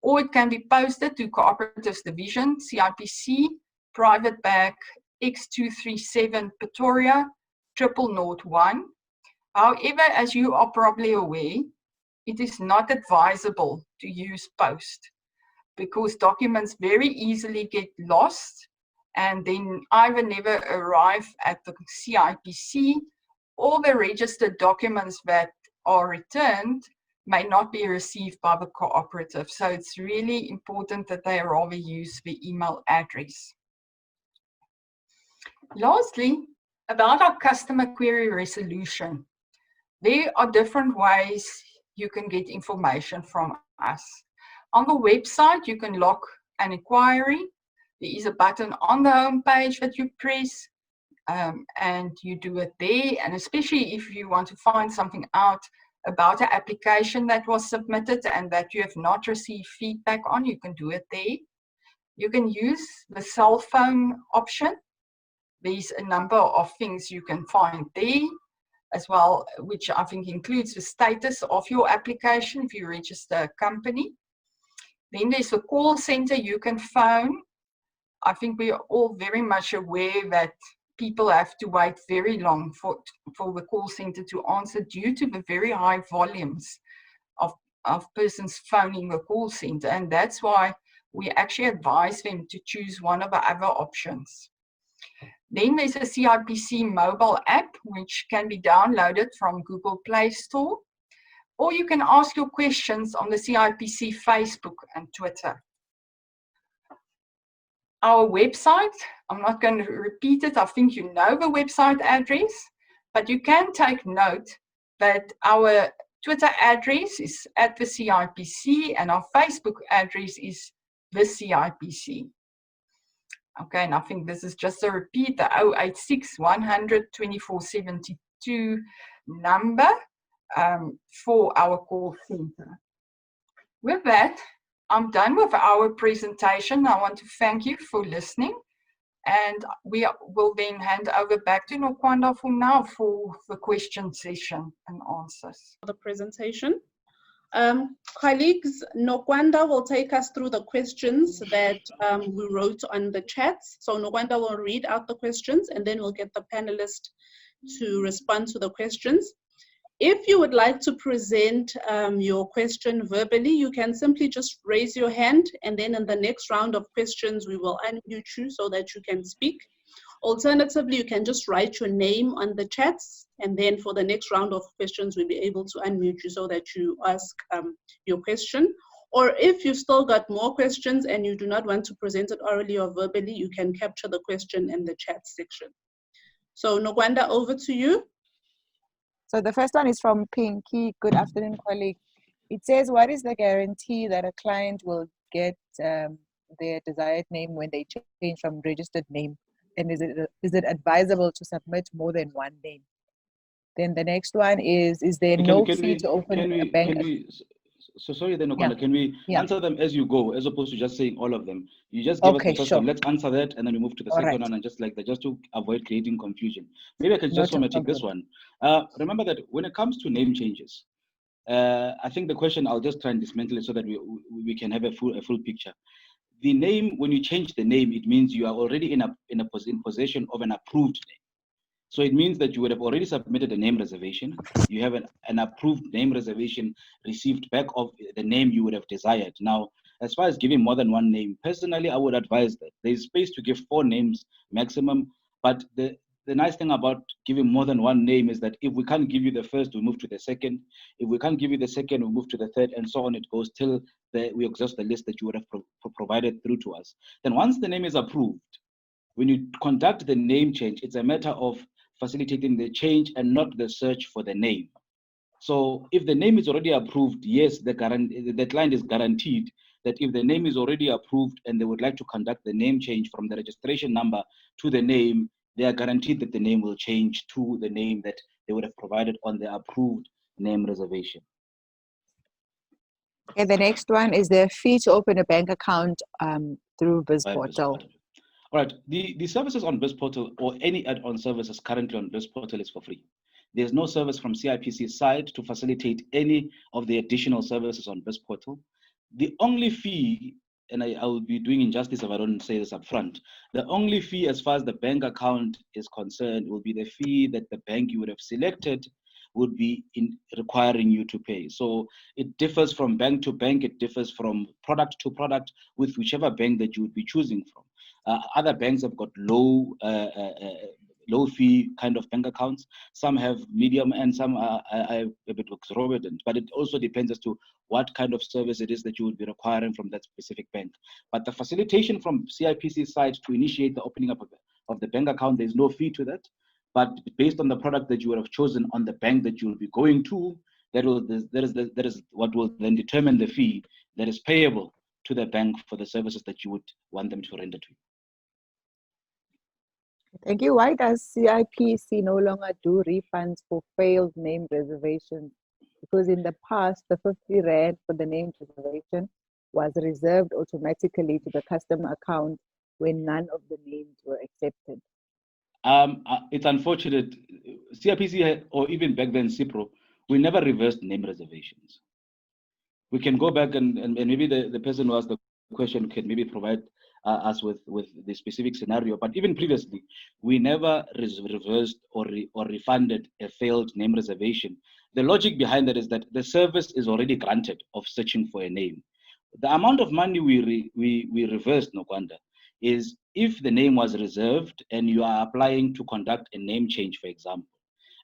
or it can be posted to Cooperatives Division, CIPC, Private Bag, X237 Pretoria, 0001. However, as you are probably aware, it is not advisable to use post because documents very easily get lost and then either never arrive at the CIPC, or the registered documents that are returned may not be received by the cooperative. So it's really important that they rather use the email address. Lastly, about our customer query resolution. There are different ways you can get information from us. On the website, you can log an inquiry. There is a button on the home page that you press and you do it there. And especially if you want to find something out about an application that was submitted and that you have not received feedback on, you can do it there. You can use the cell phone option. There's a number of things you can find there as well, which I think includes the status of your application if you register a company. Then there's the call center you can phone. I think we are all very much aware that people have to wait very long for the call center to answer due to the very high volumes of persons phoning the call center. And that's why we actually advise them to choose one of the other options. Then there's a CIPC mobile app, which can be downloaded from Google Play Store, or you can ask your questions on the CIPC Facebook and Twitter. Our website, I'm not going to repeat it, I think you know the website address, but you can take note that our Twitter address is at the CIPC and our Facebook address is the CIPC. Okay, and I think this is just a repeat, the 086 100 2472 number for our call center. With that, I'm done with our presentation. I want to thank you for listening, and we will then hand over back to Nokwanda for now for the question session and answers. The presentation. Colleagues, Nokwanda will take us through the questions that we wrote on the chats. So Nokwanda will read out the questions and then we'll get the panelists to respond to the questions. If you would like to present your question verbally, you can simply just raise your hand, and then in the next round of questions, we will unmute you so that you can speak. Alternatively, you can just write your name on the chats, and then for the next round of questions, we'll be able to unmute you so that you ask your question. Or if you've still got more questions and you do not want to present it orally or verbally, you can capture the question in the chat section. So Nokwanda, over to you. So the first one is from Pinky. Good afternoon, colleague. It says, what is the guarantee that a client will get their desired name when they change from registered name? And is it advisable to submit more than one name? Then the next one is there no fee to open a bank account? So sorry then, Yeah. Okwanda, can we Yeah. answer them as you go, as opposed to just saying all of them? You just give us Okay, the first sure. one. Let's answer that, and then we move to the All second right. one, and just like that, just to avoid creating confusion. Maybe I can just Not a take this problem. one. Remember that when it comes to name changes, I think the question, I'll just try and dismantle it so that we can have a full picture. The name, when you change the name, it means you are already in possession of an approved name. So it means that you would have already submitted a name reservation. You have an approved name reservation received back of the name you would have desired. Now, as far as giving more than one name, personally, I would advise that there's space to give 4 names maximum. But the nice thing about giving more than one name is that if we can't give you the first, we move to the second. If we can't give you the second, we move to the third, and so on it goes till we exhaust the list that you would have provided through to us. Then once the name is approved, when you conduct the name change, it's a matter of facilitating the change and not the search for the name. So if the name is already approved, yes, the client is guaranteed that if the name is already approved and they would like to conduct the name change from the registration number to the name, they are guaranteed that the name will change to the name that they would have provided on the approved name reservation. Okay, the next one is the fee to open a bank account through BizPortal. All right, the services on BizPortal or any add-on services currently on BizPortal is for free. There's no service from CIPC side to facilitate any of the additional services on BizPortal. The only fee, and I will be doing injustice if I don't say this up front, the only fee as far as the bank account is concerned will be the fee that the bank you would have selected would be requiring you to pay. So it differs from bank to bank, it differs from product to product with whichever bank that you would be choosing from. Other banks have got low fee kind of bank accounts. Some have medium and some are a bit exorbitant, but it also depends as to what kind of service it is that you would be requiring from that specific bank. But the facilitation from CIPC side to initiate the opening up of the bank account, there's no fee to that. But based on the product that you would have chosen on the bank that you will be going to, that is what will then determine the fee that is payable to the bank for the services that you would want them to render to you. Thank you. Why does CIPC no longer do refunds for failed name reservations? Because in the past, the 50 Rand for the name reservation was reserved automatically to the customer account when none of the names were accepted. It's unfortunate. CIPC, or even back then CIPRO, we never reversed name reservations. We can go back and maybe the person who asked the question can maybe provide us with the specific scenario. But even previously, we never reversed or refunded a failed name reservation. The logic behind that is that the service is already granted of searching for a name. The amount of money we reversed, Nokwanda, is if the name was reserved and you are applying to conduct a name change, for example,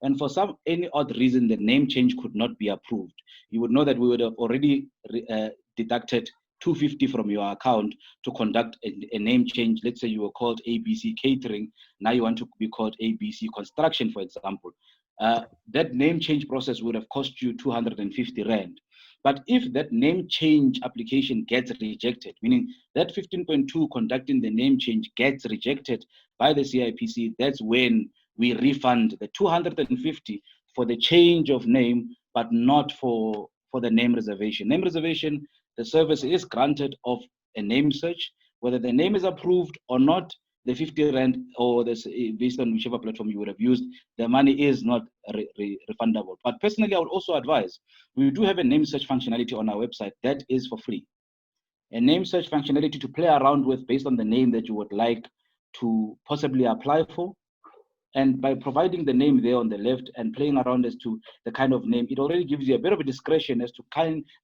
and for any odd reason the name change could not be approved, you would know that we would have already deducted 250 from your account to conduct a name change. Let's say you were called ABC Catering, now you want to be called ABC Construction, for example. That name change process would have cost you 250 Rand. But if that name change application gets rejected, meaning that 15.2 conducting the name change gets rejected by the CIPC, that's when we refund the 250 for the change of name, but not for the name reservation. Name reservation, the service is granted of a name search, whether the name is approved or not. The 50 Rand or based on whichever platform you would have used, the money is not refundable. But personally, I would also advise, we do have a name search functionality on our website that is for free. A name search functionality to play around with based on the name that you would like to possibly apply for. And by providing the name there on the left and playing around as to the kind of name, it already gives you a bit of a discretion as to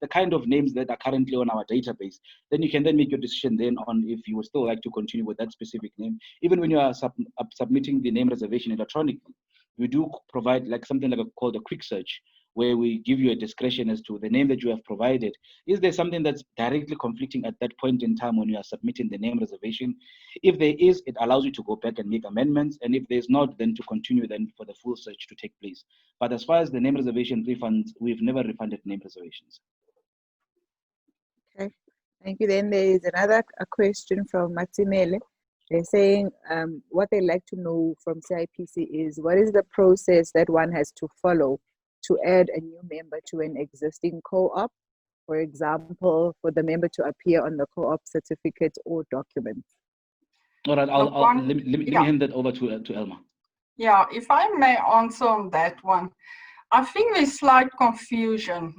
the kind of names that are currently on our database. Then you can then make your decision then on if you would still like to continue with that specific name. Even when you are submitting the name reservation electronically, we do provide like something like called a quick search, where we give you a discretion as to the name that you have provided. Is there something that's directly conflicting at that point in time when you are submitting the name reservation? If there is, it allows you to go back and make amendments. And if there's not, then to continue then for the full search to take place. But as far as the name reservation refunds, we've never refunded name reservations. Okay, thank you. Then there is another question from Matimele. They're saying what they'd like to know from CIPC is what is the process that one has to follow to add a new member to an existing co-op? For example, for the member to appear on the co-op certificate or document. All right, let me hand that over to Elma. Yeah, if I may answer on that one, I think there's slight confusion.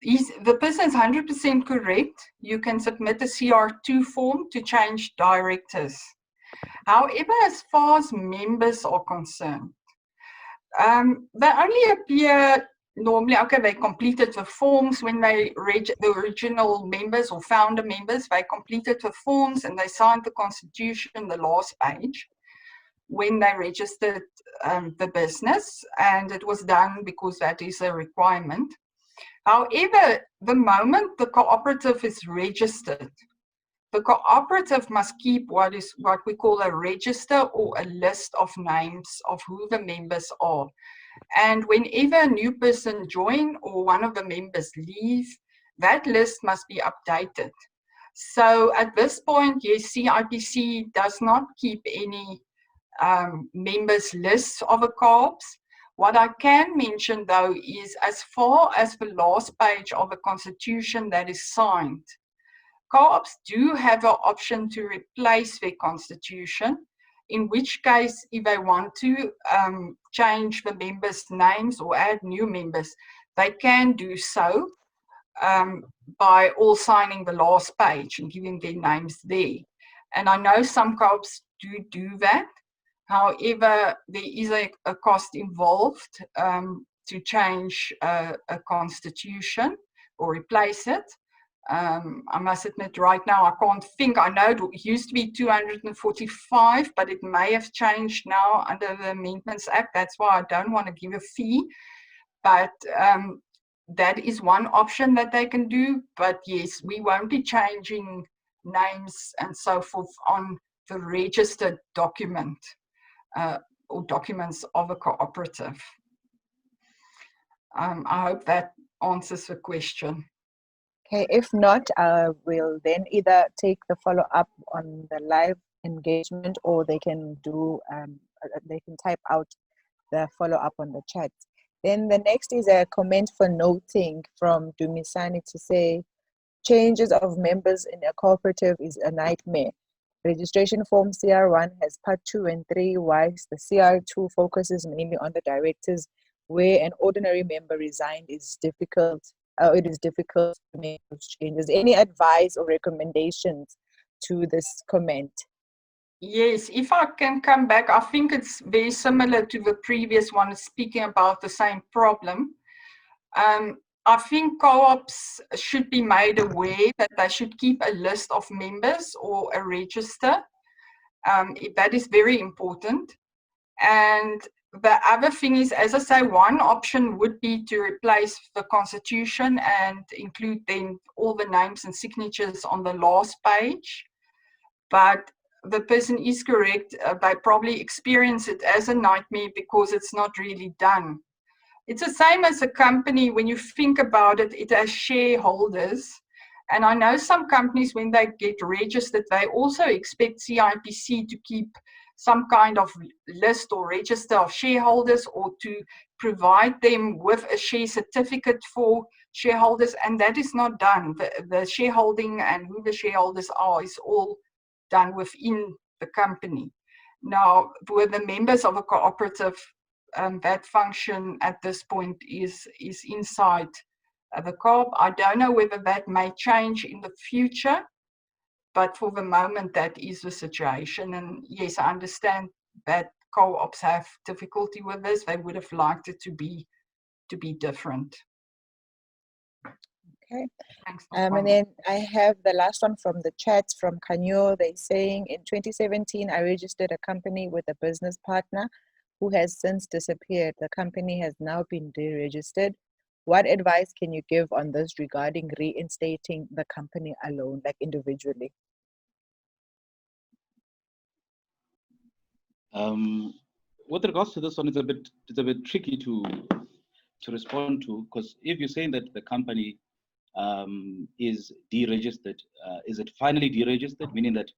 The person is 100% correct. You can submit a CR2 form to change directors. However, as far as members are concerned, they only appear normally, okay, they completed the forms when they, the original members or founder members, they completed the forms and they signed the constitution, the last page, when they registered the business, and it was done because that is a requirement. However, the moment the cooperative is registered, the cooperative must keep what we call a register or a list of names of who the members are. And whenever a new person joins or one of the members leave, that list must be updated. So at this point, yes, CIPC does not keep any members lists of a co-ops. What I can mention though is as far as the last page of a constitution that is signed, co-ops do have an option to replace their constitution, in which case if they want to change the members' names or add new members, they can do so by all signing the last page and giving their names there. And I know some co-ops do that. However, there is a cost involved to change a constitution or replace it. I must admit right now, I can't think, I know it used to be 245, but it may have changed now under the Amendments Act. That's why I don't want to give a fee. But that is one option that they can do. But yes, we won't be changing names and so forth on the registered document or documents of a cooperative. I hope that answers the question. Okay, if not, we'll then either take the follow-up on the live engagement, or they can do, they can type out the follow-up on the chat. Then the next is a comment for noting from Dumisani to say, changes of members in a cooperative is a nightmare. Registration form CR1 has part 2 and 3, whilst the CR2 focuses mainly on the directors, where an ordinary member resigned is difficult. It is difficult to make those changes. Any advice or recommendations to this comment? Yes, if I can come back, I think it's very similar to the previous one, speaking about the same problem. I think co-ops should be made aware that they should keep a list of members or a register. That is very important. And the other thing is, as I say, one option would be to replace the constitution and include then all the names and signatures on the last page. But the person is correct, they probably experience it as a nightmare because it's not really done. It's the same as a company. When you think about it, it has shareholders. And I know some companies, when they get registered, they also expect CIPC to keep some kind of list or register of shareholders, or to provide them with a share certificate for shareholders, and that is not done. The shareholding and who the shareholders are is all done within the company. Now, with the members of a cooperative, that function at this point is inside the co-op. I don't know whether that may change in the future, but for the moment, that is the situation. And yes, I understand that co-ops have difficulty with this. They would have liked it to be different. Okay. Thanks. And then I have the last one from the chat from Kanyo. They're saying, in 2017, I registered a company with a business partner who has since disappeared. The company has now been deregistered. What advice can you give on this regarding reinstating the company alone, like individually? With regards to this one, it's a bit tricky to respond to, because if you're saying that the company is deregistered, is it finally deregistered, meaning that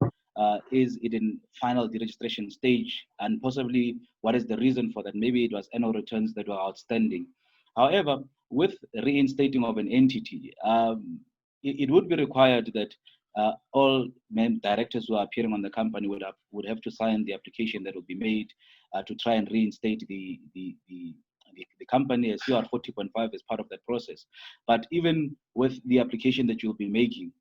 is it in final deregistration stage, and possibly what is the reason for that? Maybe it was annual returns that were outstanding. However, with reinstating of an entity, it would be required that all directors who are appearing on the company would have to sign the application that will be made to try and reinstate the company. As CR 40.5 is part of that process. But even with the application that you'll be making,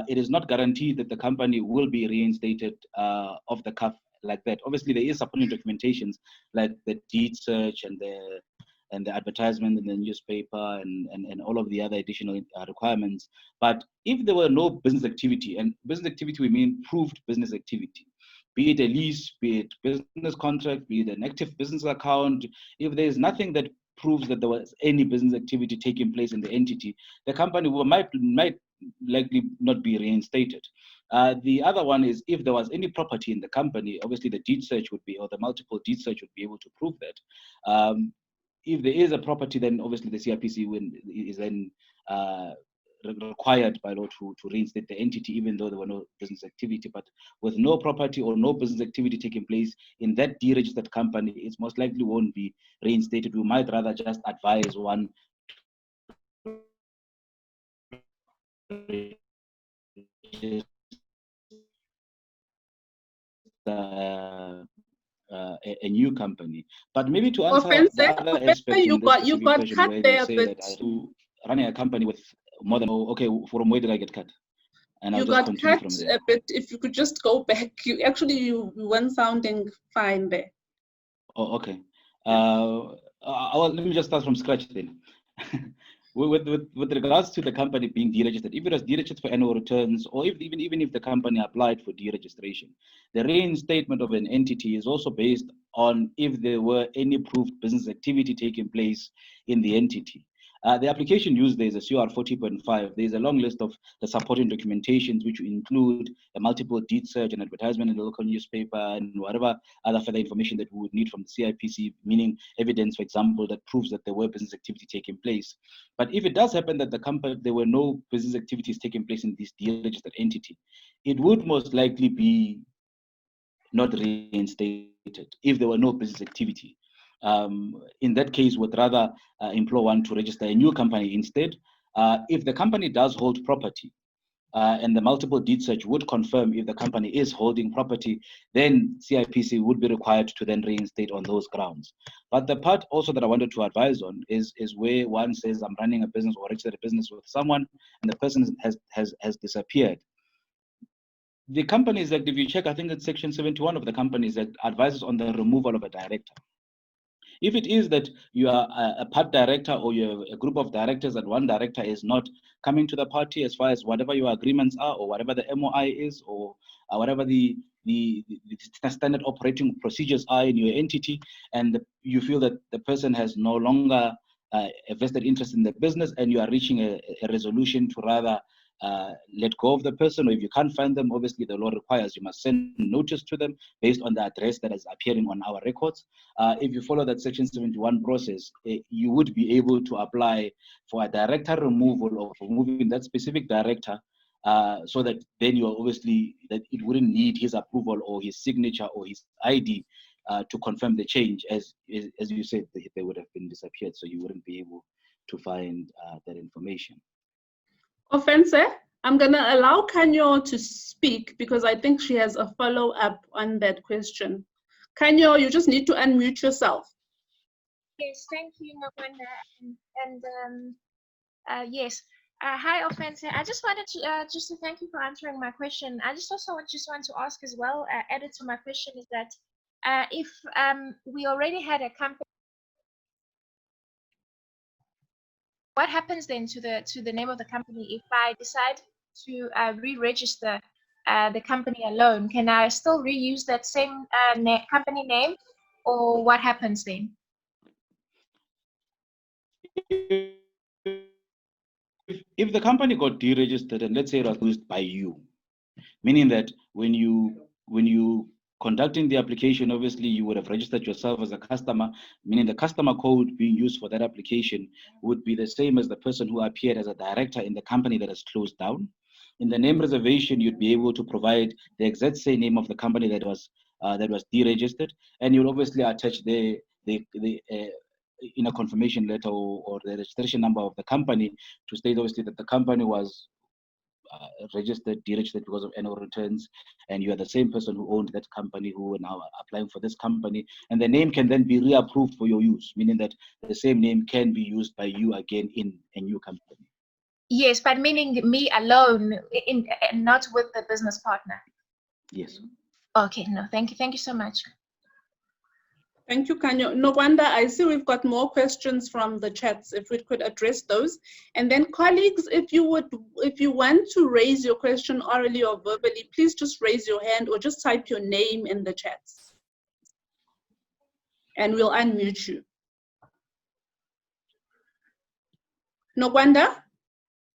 it is not guaranteed that the company will be reinstated off the cuff like that. Obviously, there is supporting documentations like the deed search and the advertisement in the newspaper and all of the other additional requirements. But if there were no business activity, and business activity we mean proved business activity, be it a lease, be it business contract, be it an active business account, if there is nothing that proves that there was any business activity taking place in the entity, the company might likely not be reinstated. The other one is if there was any property in the company, obviously the deed search would be, or the multiple deed search would be able to prove that. If there is a property, then obviously the CIPC is then required by law to reinstate the entity, even though there were no business activity. But with no property or no business activity taking place in that deregistered company, it most likely won't be reinstated. We might rather just advise one a new company. But maybe to answer the other aspects in this specific question, where they say that I do running a company with more than, okay, from where did I get cut? And you got cut a bit. If you could just go back, you weren't sounding fine there. Oh, okay. Let me just start from scratch then. With regards to the company being deregistered, if it was deregistered for annual returns, or even if the company applied for deregistration, the reinstatement of an entity is also based on if there were any proved business activity taking place in the entity. The application used there is a CR 40.5. There's a long list of the supporting documentations, which include a multiple deed search and advertisement in the local newspaper and whatever other further information that we would need from the CIPC, meaning evidence, for example, that proves that there were business activity taking place. But if it does happen that the company, there were no business activities taking place in this deregistered entity, it would most likely be not reinstated if there were no business activity. In that case, would rather implore one to register a new company instead. If the company does hold property, and the multiple deed search would confirm if the company is holding property, then CIPC would be required to then reinstate on those grounds. But the part also that I wanted to advise on is where one says, I'm running a business or registered a business with someone, and the person has disappeared. The Companies Act, if you check, I think it's section 71 of the Companies Act, advises on the removal of a director. If it is that you are a part director or you're a group of directors and one director is not coming to the party as far as whatever your agreements are or whatever the MOI is or whatever the standard operating procedures are in your entity, and you feel that the person has no longer a vested interest in the business and you are reaching a resolution to rather let go of the person, or if you can't find them, obviously the law requires you must send notice to them based on the address that is appearing on our records. If you follow that section 71 process, you would be able to apply for a director removal or for removing that specific director, so that then you are obviously that it wouldn't need his approval or his signature or his ID to confirm the change, as you said, they would have been disappeared, so you wouldn't be able to find that information. Offense, I'm going to allow Kanyo to speak because I think she has a follow-up on that question. Kanyo, you just need to unmute yourself. Yes, thank you, Nogwanda. Yes, hi, Offense. I just wanted to just to thank you for answering my question. I just also want to ask as well, added to my question, is that if we already had a company, what happens then to the name of the company if I decide to re-register the company alone? Can I still reuse that same company name, or what happens then? If the company got deregistered and let's say it was used by you, meaning that when you conducting the application, obviously you would have registered yourself as a customer, meaning the customer code being used for that application would be the same as the person who appeared as a director in the company that has closed down. In the name reservation, you'd be able to provide the exact same name of the company that was deregistered, and you'll obviously attach the in a confirmation letter or the registration number of the company to state obviously that the company was registered, deregistered because of annual returns, and you are the same person who owned that company who are now applying for this company, and the name can then be reapproved for your use, meaning that the same name can be used by you again in a new company. Yes, but meaning me alone, and not with the business partner. Yes. Okay, no, thank you so much. Thank you, Kanyo. No wonder, I see we've got more questions from the chats, if we could address those. And then colleagues, if you want to raise your question orally or verbally, please just raise your hand or just type your name in the chats. And we'll unmute you. No wonder?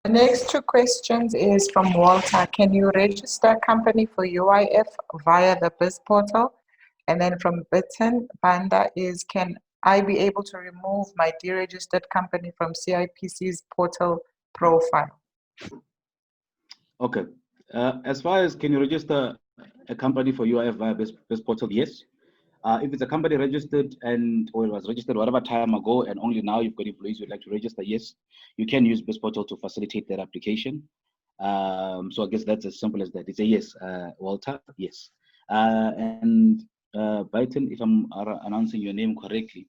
The next two questions is from Walter. Can you register a company for UIF via the BizPortal? And then from Bitten, Banda is, can I be able to remove my deregistered company from CIPC's portal profile? Okay. As far as can you register a company for UIF via BizPortal? Yes. If it's a company registered or it was registered whatever time ago and only now you've got employees who'd like to register, yes, you can use BizPortal to facilitate that application. So I guess that's as simple as that. It's a yes, Walter, yes. And Biden, if I'm announcing your name correctly,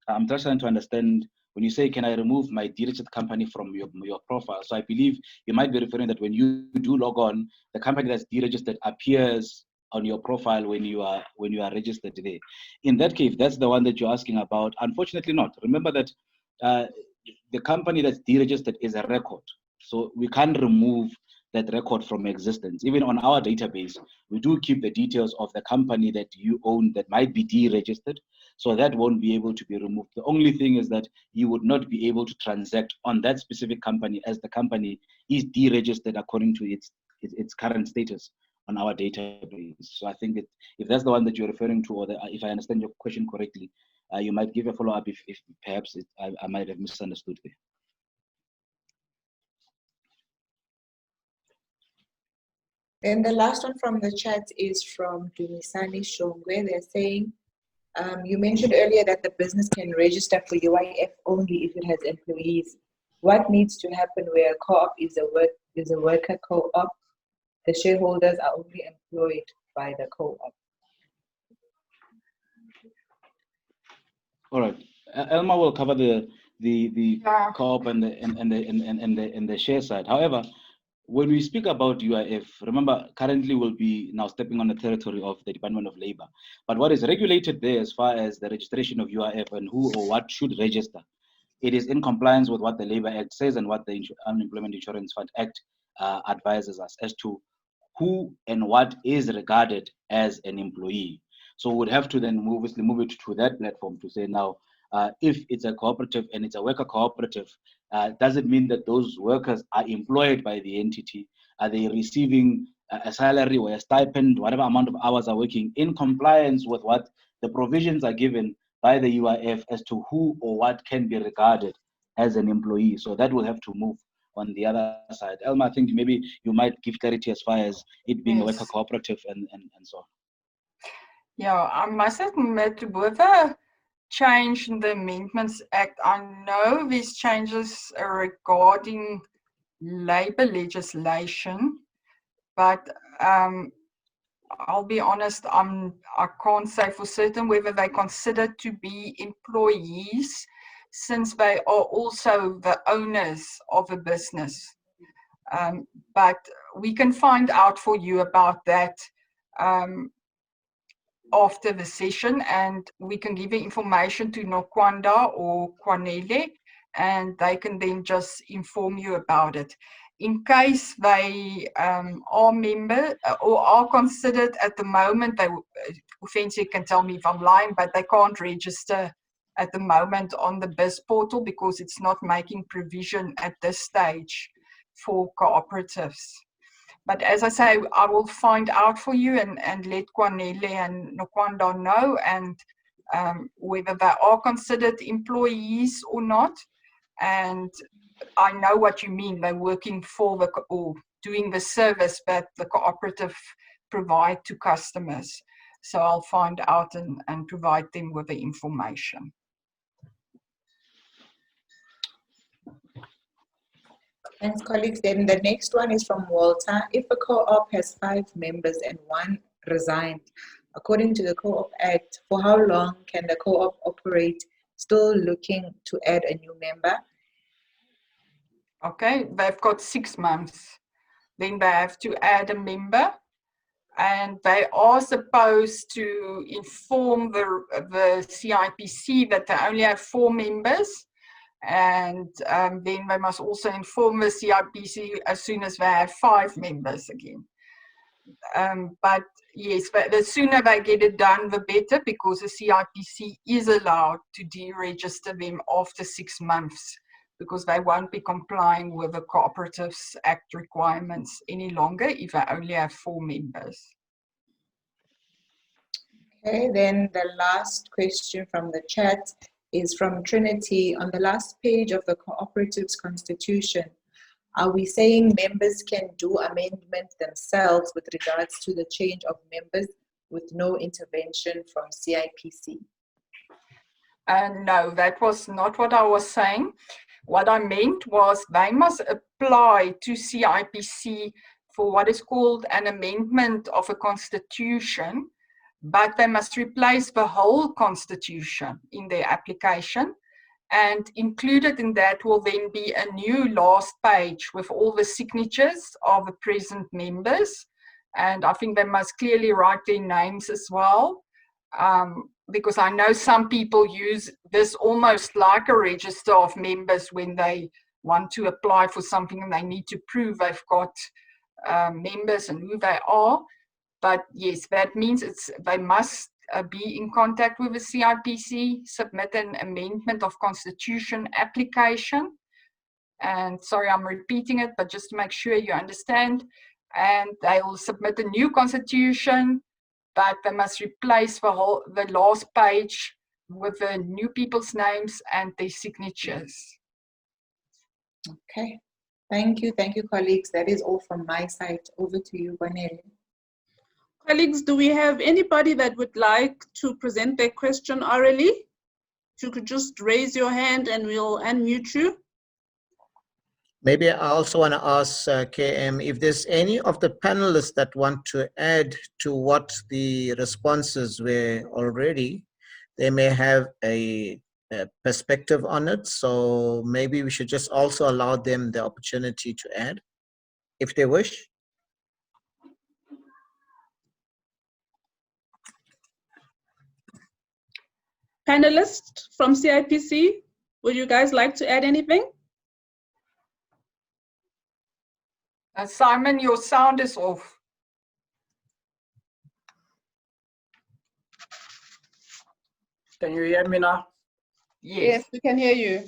I'm just trying to understand when you say, can I remove my deregistered company from your profile? So I believe you might be referring that when you do log on, the company that's deregistered appears on your profile when you are registered today. In that case, that's the one that you're asking about. Unfortunately not. Remember that the company that's deregistered is a record. So we can't remove that record from existence. Even on our database, we do keep the details of the company that you own that might be deregistered. So that won't be able to be removed. The only thing is that you would not be able to transact on that specific company as the company is deregistered according to its current status on our database. So I think that if that's the one that you're referring to, or if I understand your question correctly, you might give a follow-up if perhaps I might have misunderstood there. And the last one from the chat is from Dumisani Shongwe. They're saying, you mentioned earlier that the business can register for UIF only if it has employees. What needs to happen where a co-op is a worker co-op? The shareholders are only employed by the co-op. All right, Elma will cover the co-op and the share side. However, when we speak about UIF, remember, currently we'll be now stepping on the territory of the Department of Labor. But what is regulated there as far as the registration of UIF and who or what should register, it is in compliance with what the Labor Act says and what the Unemployment Insurance Fund Act advises us as to who and what is regarded as an employee. So we'd have to then move it to that platform to say now, if it's a cooperative and it's a worker cooperative, does it mean that those workers are employed by the entity? Are they receiving a salary or a stipend, whatever amount of hours are working in compliance with what the provisions are given by the UIF as to who or what can be regarded as an employee? So that will have to move on the other side. Elma, I think maybe you might give clarity as far as it being a worker cooperative and so on. Yeah, I must admit, with the change in the Amendments Act, I know these changes are regarding labor legislation, but I'll be honest, I can't say for certain whether they consider to be employees, since they are also the owners of a business. But we can find out for you about that after the session, and we can give you information to Nokwanda or Kwanele, and they can then just inform you about it. In case they are member or are considered at the moment, Fancy can tell me if I'm lying, but they can't register at the moment on the BizPortal because it's not making provision at this stage for cooperatives. But as I say, I will find out for you and let Kwanele and Nokwanda know, and whether they are considered employees or not. And I know what you mean. They're working for or doing the service that the cooperative provide to customers. So I'll find out and provide them with the information. Thanks, colleagues. Then the next one is from Walter. If a co-op has 5 members and 1 resigned, according to the Co-op Act, for how long can the co-op operate, still looking to add a new member? Okay, they've got 6 months. Then they have to add a member, and they are supposed to inform the CIPC that they only have 4 members. And then they must also inform the CIPC as soon as they have 5 members again. But yes, the sooner they get it done, the better, because the CIPC is allowed to deregister them after 6 months, because they won't be complying with the Cooperatives Act requirements any longer if they only have 4 members. Okay, then the last question from the chat is from Trinity. On the last page of the Cooperatives Constitution, are we saying members can do amendment themselves with regards to the change of members with no intervention from CIPC? No, that was not what I was saying. What I meant was they must apply to CIPC for what is called an amendment of a constitution, but they must replace the whole constitution in their application. And included in that will then be a new last page with all the signatures of the present members. And I think they must clearly write their names as well. Because I know some people use this almost like a register of members when they want to apply for something and they need to prove they've got members and who they are. But yes, that means they must be in contact with the CIPC, submit an amendment of constitution application. And sorry, I'm repeating it, but just to make sure you understand. And they will submit a new constitution, but they must replace the last page with the new people's names and their signatures. Okay, thank you, colleagues. That is all from my side. Over to you, Bonelli. Colleagues, do we have anybody that would like to present their question orally? If you could just raise your hand and we'll unmute you. Maybe I also want to ask KM if there's any of the panelists that want to add to what the responses were already. They may have a perspective on it, so maybe we should just also allow them the opportunity to add if they wish. Panelists from CIPC, would you guys like to add anything? Simon, your sound is off. Can you hear me now? Yes, we can hear you.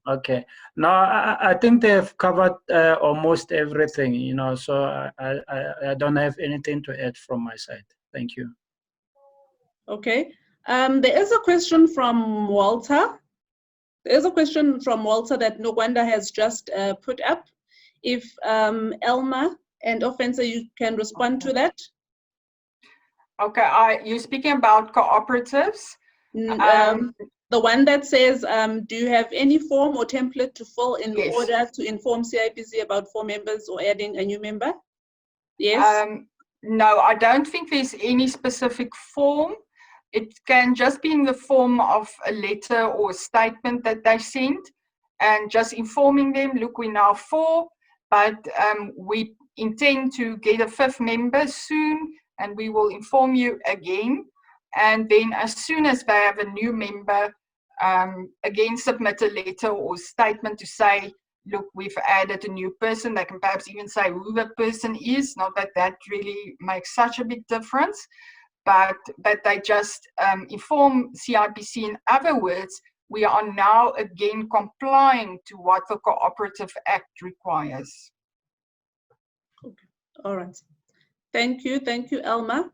Okay. No, I think they've covered almost everything, you know, so I don't have anything to add from my side. Thank you. Okay. There is a question from Walter. There is a question from Walter that Nogwanda has just put up. If Elma and Offensa, you can respond to that. Okay, you're speaking about cooperatives? The one that says, do you have any form or template to fill in Yes. order to inform CIPC about 4 members or adding a new member? Yes. No, I don't think there's any specific form. It can just be in the form of a letter or a statement that they send, and just informing them, look, we're now 4, but we intend to get a 5th member soon, and we will inform you again. And then as soon as they have a new member, again, submit a letter or statement to say, look, we've added a new person. They can perhaps even say who that person is, not that that really makes such a big difference, but that they just inform CIPC. In other words, we are now again complying to what the Cooperative Act requires. Okay. All right. Thank you, Elma.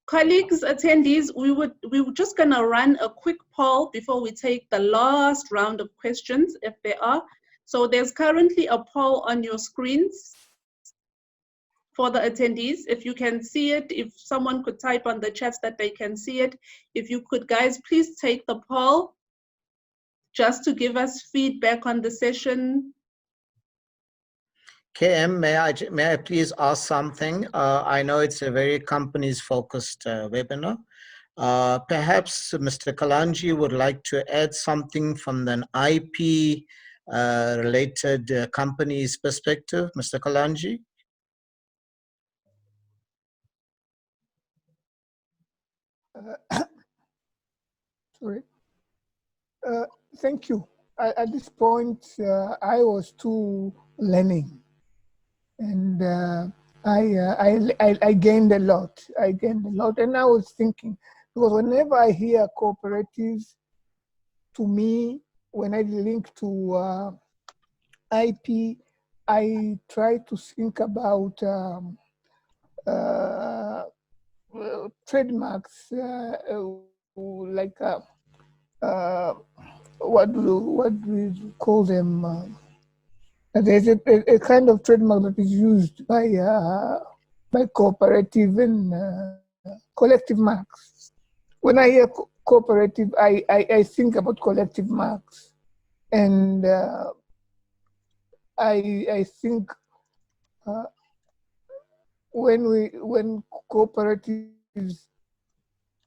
Colleagues, attendees, we were just gonna run a quick poll before we take the last round of questions, if there are. So there's currently a poll on your screens for the attendees. If you can see it, if someone could type on the chats that they can see it. If you could, guys, please take the poll just to give us feedback on the session. KM, may I please ask something? I know it's a very companies-focused webinar. Perhaps Mr. Kalanji would like to add something from an IP related company's perspective. Mr. Kalanji? Sorry. Thank you. At this point, I was too learning, and I gained a lot. I gained a lot, and I was thinking, because whenever I hear cooperatives, to me, when I link to IP, I try to think about trademarks, like what do we call them? There's a kind of trademark that is used by cooperative and collective marks. When I hear cooperative, I think about collective marks, and I think when cooperatives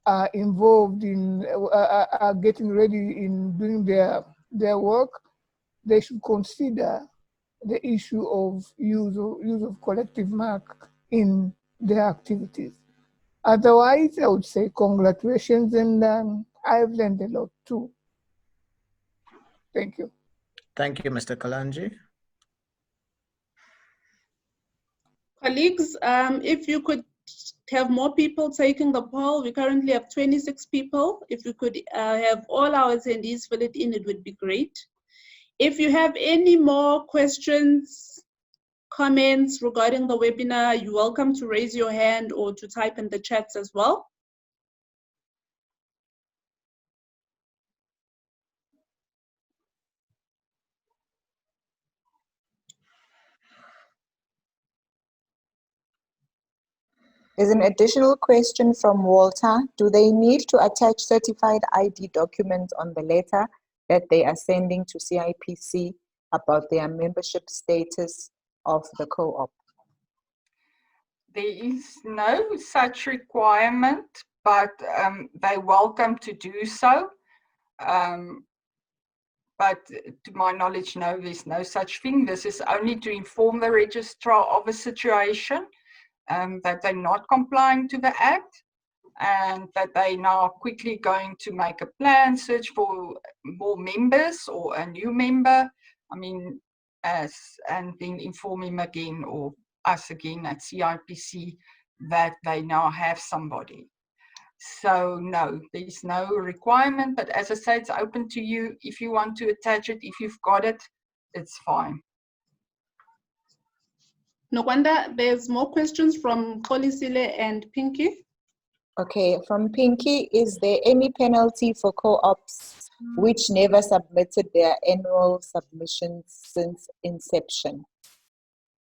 are involved in are getting ready in doing their work, they should consider the issue of use of collective mark in their activities. Otherwise, I would say congratulations, and I've learned a lot too. Thank you. Thank you, Mr. Kalanji. Colleagues, if you could have more people taking the poll. We currently have 26 people. If you could have all our attendees fill it in, it would be great. If you have any more questions, comments regarding the webinar, you're welcome to raise your hand or to type in the chats as well. There's an additional question from Walter. Do they need to attach certified ID documents on the letter that they are sending to CIPC about their membership status of the co-op? There is no such requirement, but they're welcome to do so. But to my knowledge, no, there's no such thing. This is only to inform the registrar of a situation that they're not complying to the Act, and that they now are quickly going to make a plan, search for more members or a new member. I mean, and then inform him again or us again at CIPC that they now have somebody. So no, there's no requirement, but as I say, it's open to you. If you want to attach it, if you've got it, it's fine. Nokwanda, there's more questions from Kolisile and Pinky. Okay, from Pinky, is there any penalty for co-ops which never submitted their annual submissions since inception?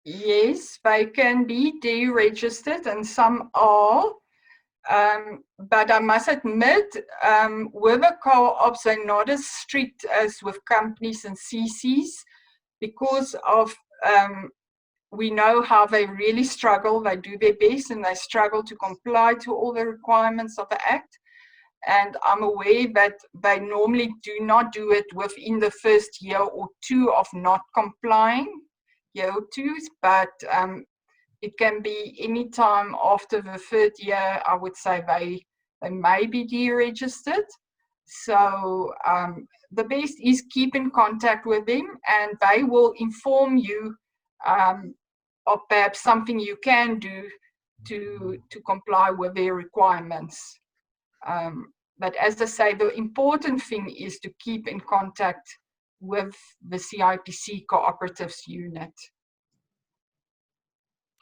Yes, they can be deregistered, and some are. But I must admit, with the co-ops, they're not as strict as with companies and CCs, because of we know how they really struggle. They do their best and they struggle to comply to all the requirements of the Act. And I'm aware that they normally do not do it within the first year or two of not complying, year or two, but it can be any time after the third year. I would say they may be deregistered. So the best is keep in contact with them, and they will inform you of perhaps something you can do to comply with their requirements. But as I say, the important thing is to keep in contact with the CIPC Cooperatives unit.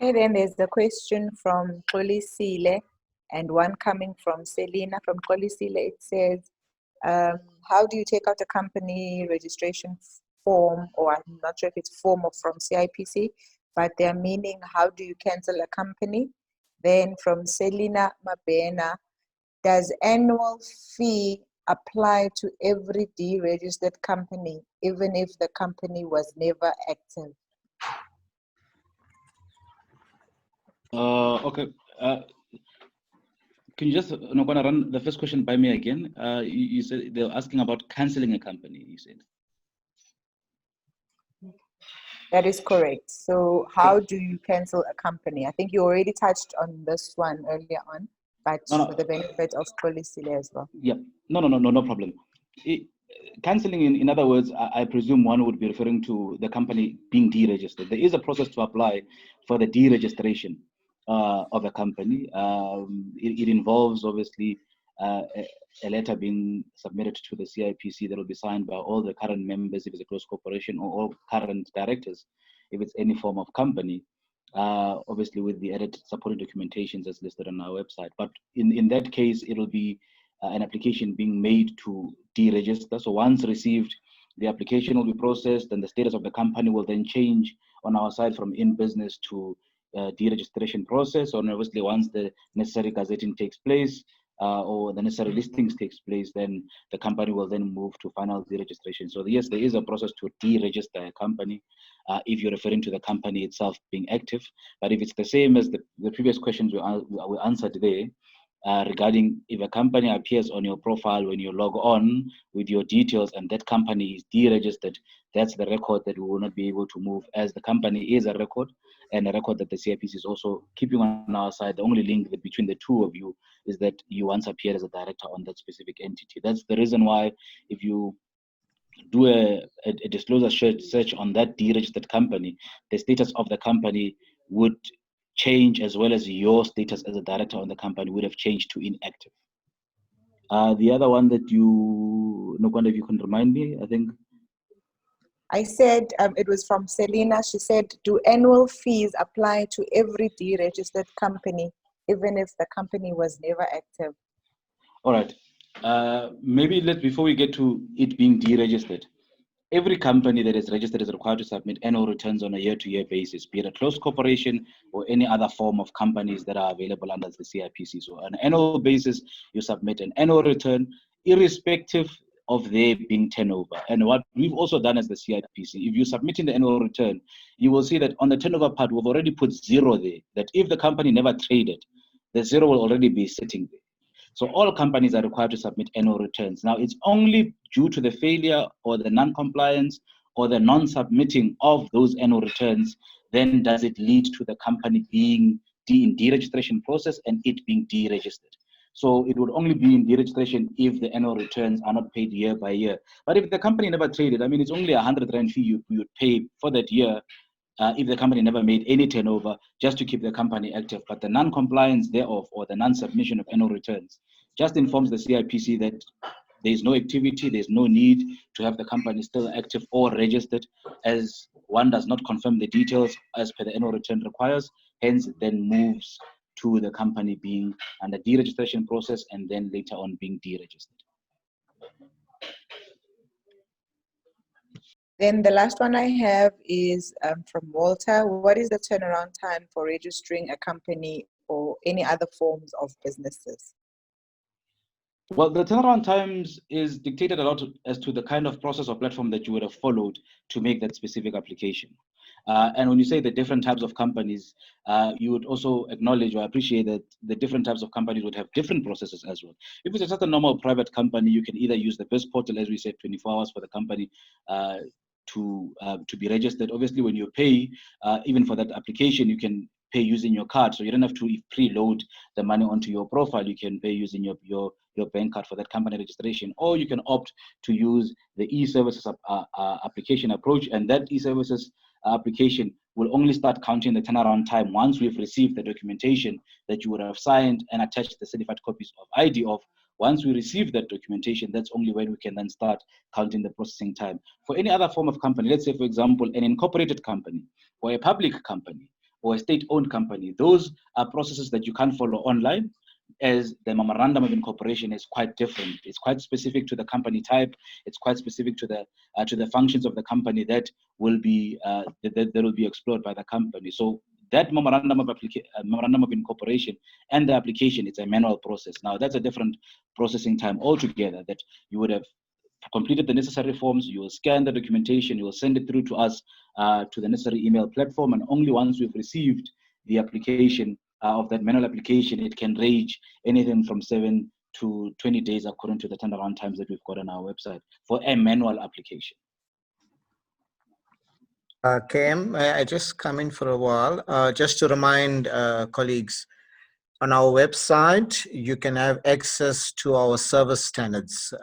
Okay, then there's the question from Kolisile and one coming from Selina from Kolisile. It says, how do you take out a company registration form, or I'm not sure if it's form or from CIPC, but they're meaning how do you cancel a company? Then from Selina Mabena, does annual fee apply to every deregistered company, even if the company was never active? Okay. Can you just run the first question by me again? You said they were asking about canceling a company, you said. That is correct. So how do you cancel a company? I think you already touched on this one earlier on, but No, for the benefit of policy as well. Yeah. No problem. Canceling, in other words, I presume one would be referring to the company being deregistered. There is a process to apply for the deregistration of a company. It involves, obviously, a letter being submitted to the CIPC that will be signed by all the current members if it's a close corporation, or all current directors if it's any form of company. Obviously with the added supporting documentations as listed on our website. But in that case, it'll be an application being made to deregister. So once received, the application will be processed and the status of the company will then change on our side from in business to deregistration process. And obviously once the necessary gazetting takes place, or the necessary listings takes place, then the company will then move to final deregistration. So yes, there is a process to deregister a company if you're referring to the company itself being active. But if it's the same as the previous questions we answered there, regarding if a company appears on your profile when you log on with your details and that company is deregistered, that's the record that we will not be able to move, as the company is a record and a record that the CIPC is also keeping on our side. The only link between the two of you is that you once appeared as a director on that specific entity. That's the reason why if you do a disclosure search on that deregistered company, the status of the company would change, as well as your status as a director on the company would have changed to inactive. The other one that you, Nokwanda, if you can remind me, I think. I said it was from Selena. She said, do annual fees apply to every deregistered company, even if the company was never active? All right. Maybe before we get to it being deregistered, every company that is registered is required to submit annual returns on a year-to-year basis, be it a closed corporation or any other form of companies that are available under the CIPC. So on an annual basis, you submit an annual return, irrespective of there being turnover. And what we've also done as the CIPC, if you submit in the annual return, you will see that on the turnover part, we've already put 0 there, that if the company never traded, the 0 will already be sitting there. So all companies are required to submit annual returns. Now, it's only due to the failure or the non-compliance or the non-submitting of those annual returns, then does it lead to the company being in deregistration process and it being deregistered. So it would only be in deregistration if the annual returns are not paid year by year. But if the company never traded, I mean, it's only 100 Rand fee you would pay for that year if the company never made any turnover, just to keep the company active. But the non-compliance thereof, or the non-submission of annual returns, just informs the CIPC that there is no activity, there's no need to have the company still active or registered, as one does not confirm the details as per the annual return requires. Hence, it then moves to the company being under deregistration process and then later on being deregistered. Then the last one I have is from Walter. What is the turnaround time for registering a company or any other forms of businesses? Well, the turnaround times is dictated a lot as to the kind of process or platform that you would have followed to make that specific application. And when you say the different types of companies, you would also acknowledge or appreciate that the different types of companies would have different processes as well. If it's just a normal private company, you can either use the BizPortal, as we said, 24 hours for the company to be registered. Obviously, when you pay, even for that application, you can pay using your card, so you don't have to preload the money onto your profile. You can pay using your bank card for that company registration, or you can opt to use the e-services application approach, and that e-services application will only start counting the turnaround time once we've received the documentation that you would have signed and attached the certified copies of ID of. Once we receive that documentation, that's only when we can then start counting the processing time. For any other form of company, let's say, for example, an incorporated company or a public company or a state-owned company, those are processes that you can't follow online, as the memorandum of incorporation is quite different. It's quite specific to the company type. It's quite specific to the functions of the company that will be explored by the company. So that memorandum of incorporation and the application, it's a manual process. Now that's a different processing time altogether, that you would have completed the necessary forms, you will scan the documentation, you will send it through to us to the necessary email platform, and only once we've received the application of that manual application, it can range anything from 7 to 20 days according to the turnaround times that we've got on our website for a manual application. KM, I just come in for a while. Just to remind colleagues, on our website, you can have access to our service standards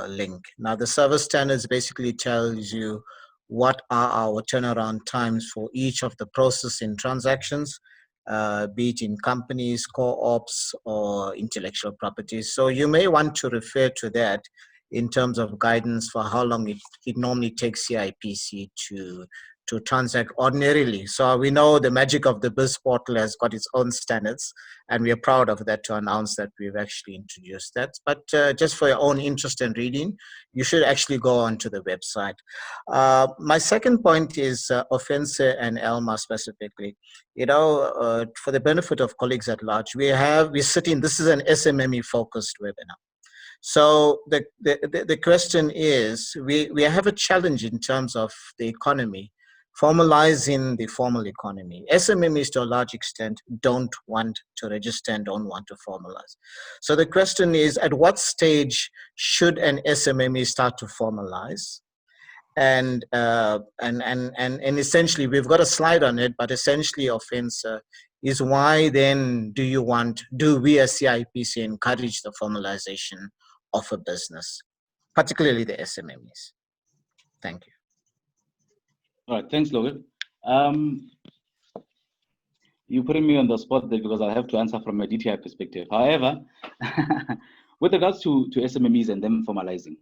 link. Now, the service standards basically tells you what are our turnaround times for each of the processing transactions, be it in companies, co-ops, or intellectual properties. So you may want to refer to that in terms of guidance for how long it normally takes CIPC to transact ordinarily. So we know the magic of the BizPortal has got its own standards, and we are proud of that to announce that we've actually introduced that. But just for your own interest in reading, you should actually go onto the website. My second point is Offense and Elma specifically. You know, for the benefit of colleagues at large, we're sitting, this is an SMME focused webinar. So the question is, we have a challenge in terms of the economy, formalizing the formal economy. SMMEs to a large extent don't want to register and don't want to formalize. So the question is, at what stage should an SMME start to formalize? And essentially, we've got a slide on it, but essentially, Offense is why then do we as CIPC encourage the formalization of a business, particularly the SMMEs? Thank you. All right, thanks, Logan. You're putting me on the spot there because I have to answer from a DTI perspective. However, with regards to SMMEs and them formalizing,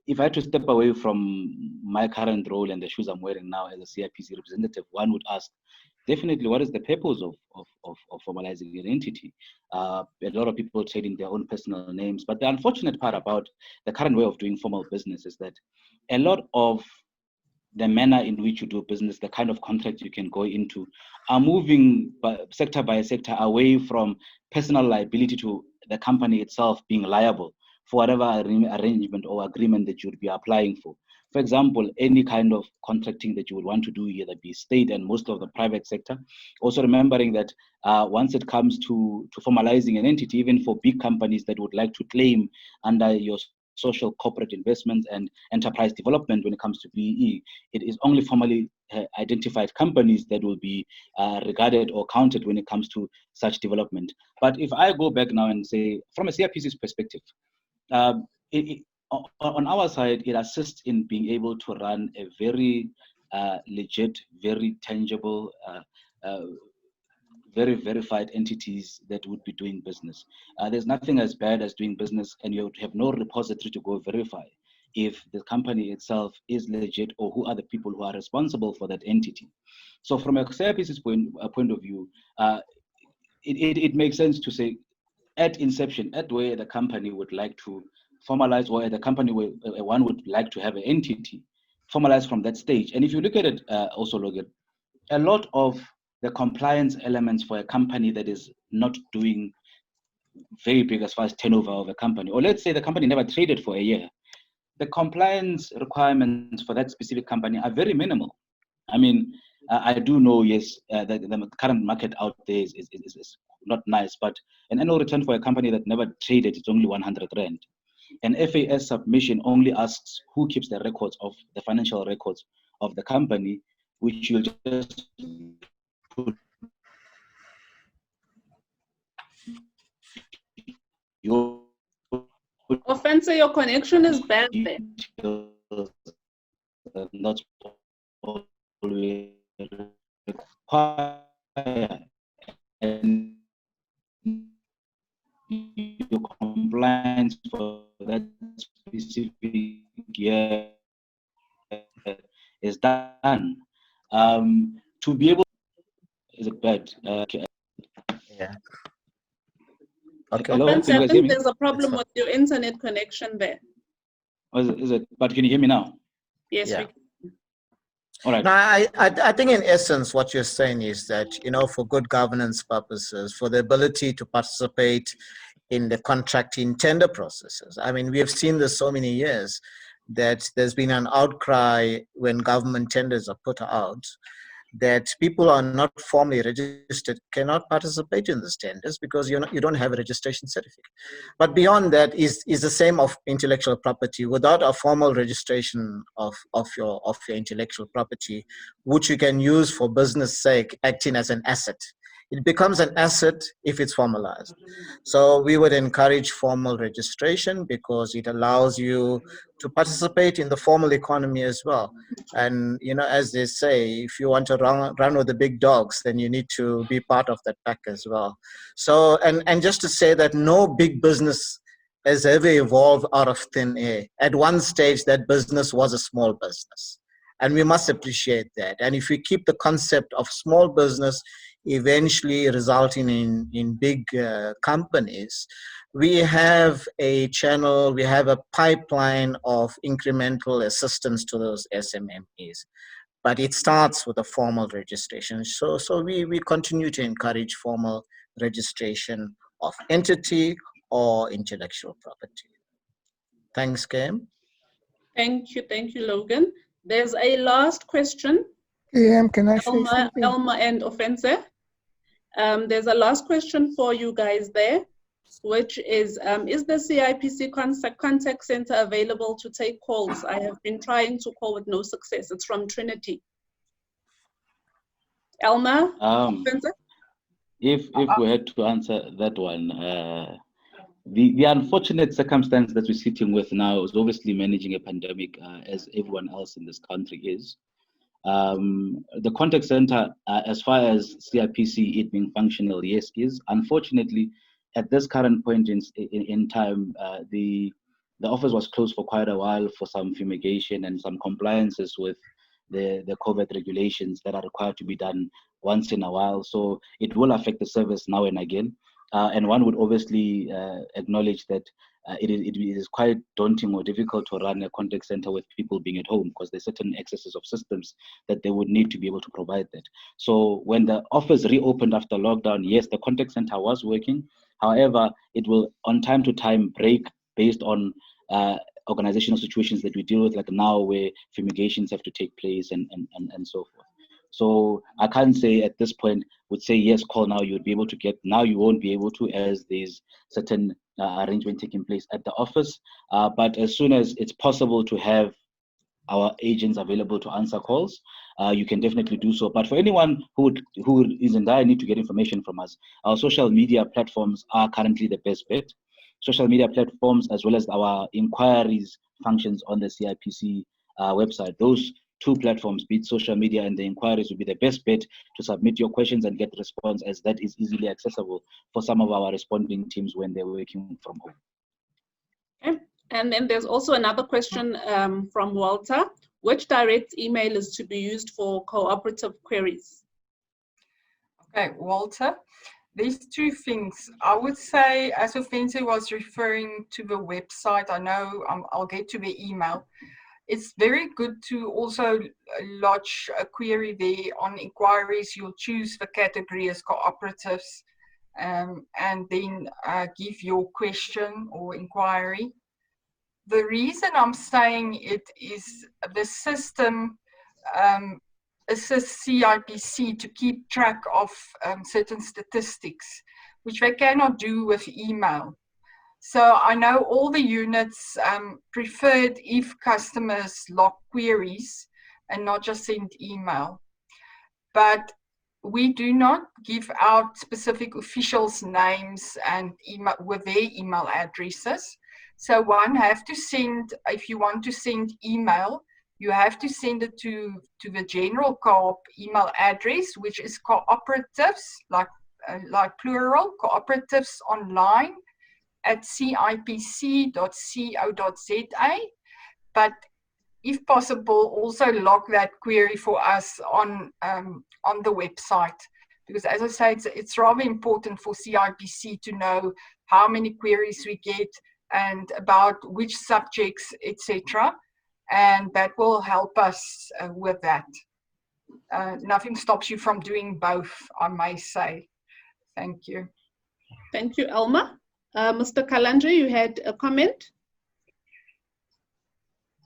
if I had to step away from my current role and the shoes I'm wearing now as a CIPC representative, one would ask, definitely, what is the purpose of formalizing an entity? A lot of people trading their own personal names, but the unfortunate part about the current way of doing formal business is that a lot of the manner in which you do business, the kind of contract you can go into, are moving sector by sector away from personal liability to the company itself being liable for whatever arrangement or agreement that you would be applying for. For example, any kind of contracting that you would want to do, either be state and most of the private sector. Also remembering that once it comes to formalizing an entity, even for big companies that would like to claim under your social corporate investments and enterprise development when it comes to BEE, it is only formally identified companies that will be regarded or counted when it comes to such development. But if I go back now and say, from a CIPC's perspective, on our side, it assists in being able to run a very legit, very tangible, very verified entities that would be doing business. There's nothing as bad as doing business and you have no repository to go verify if the company itself is legit or who are the people who are responsible for that entity. So from a CIPC's point of view, it makes sense to say at inception, at where the company would like to formalize or the company where one would like to have an entity, formalize from that stage. And if you look at it also, Logan, a lot of the compliance elements for a company that is not doing very big as far as turnover of a company, or let's say the company never traded for a year, the compliance requirements for that specific company are very minimal. I mean, I do know, yes, the current market out there is not nice, but an annual return for a company that never traded is only 100 Rand. An FAS submission only asks who keeps the records of the financial records of the company, which you'll just put your Offense, your connection is bad there. not always required, and your compliance for that specific year is done. To be able is it bad? Yeah. Okay. Hello, Offense, can you I guys hear think me? there's a problem with your internet connection there. Or is it? But can you hear me now? Yes, Yeah. we can. All right. Now, I think in essence, what you're saying is that, you know, for good governance purposes, for the ability to participate in the contracting tender processes. I mean, we have seen this so many years that there's been an outcry when government tenders are put out that people are not formally registered cannot participate in these tenders because you don't have a registration certificate. But beyond that is the same of intellectual property. Without a formal registration of your intellectual property, which you can use for business sake, acting as an asset, it becomes an asset if it's formalized. So we would encourage formal registration because it allows you to participate in the formal economy as well. And as they say, if you want to run with the big dogs, then you need to be part of that pack as well. So and just to say that no big business has ever evolved out of thin air. At one stage, that business was a small business, and we must appreciate that. And if we keep the concept of small business eventually resulting in big companies, we have a channel, we have a pipeline of incremental assistance to those SMMEs. But it starts with a formal registration. So we continue to encourage formal registration of entity or intellectual property. Thanks, Cam. Thank you, Logan. There's a last question. Can I say something? Elma and Offense. There's a last question for you guys there, which is the CIPC contact center available to take calls? I have been trying to call with no success. It's from Trinity. Elma? If we had to answer that one, the unfortunate circumstance that we're sitting with now is obviously managing a pandemic, as everyone else in this country is. The contact center, as far as CIPC it being functional, yes, is. Unfortunately, at this current point in time, the office was closed for quite a while for some fumigation and some compliances with the COVID regulations that are required to be done once in a while. So it will affect the service now and again. And one would obviously acknowledge that it is quite daunting or difficult to run a contact center with people being at home because there's certain excesses of systems that they would need to be able to provide that. So when the office reopened after lockdown, yes, the contact center was working. However, it will on time to time break based on organizational situations that we deal with, like now where fumigations have to take place and so forth. So I can't say at this point, would say yes, call now, you would be able to get, now you won't be able to as there's certain arrangement taking place at the office. But as soon as it's possible to have our agents available to answer calls, you can definitely do so. But for anyone who is in dire need to get information from us, our social media platforms are currently the best bet. Social media platforms as well as our inquiries functions on the CIPC website. Those two platforms, be it social media and the inquiries, would be the best bet to submit your questions and get the response, as that is easily accessible for some of our responding teams when they're working from home. Okay. And then there's also another question from Walter. Which direct email is to be used for cooperative queries? Okay, Walter. These two things, I would say, as Offense was referring to the website, I know I'll get to the email. It's very good to also lodge a query there on inquiries. You'll choose the category as cooperatives and then give your question or inquiry. The reason I'm saying it is the system assists CIPC to keep track of certain statistics, which they cannot do with email. So I know all the units preferred if customers log queries and not just send email. But we do not give out specific officials' names and email with their email addresses. So one have to send, if you want to send email, you have to send it to the general co-op email address, which is cooperatives, like plural, cooperatives online @cipc.co.za. But if possible, also log that query for us on the website, because as I say, it's rather important for CIPC to know how many queries we get and about which subjects, etc. And that will help us with that. Nothing stops you from doing both, I may say. Thank you. Thank you, Elma. Mr. Kalandri, you had a comment?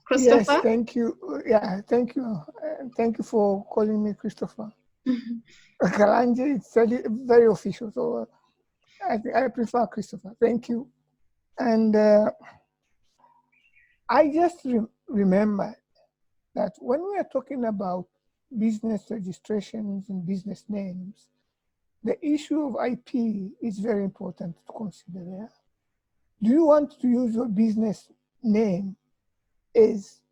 Christopher? Yes, thank you. Yeah, thank you. Thank you for calling me Christopher. Kalanje, it's very, very official, so I prefer Christopher. Thank you. And I just remember that when we are talking about business registrations and business names, the issue of IP is very important to consider there. Do you want to use your business name as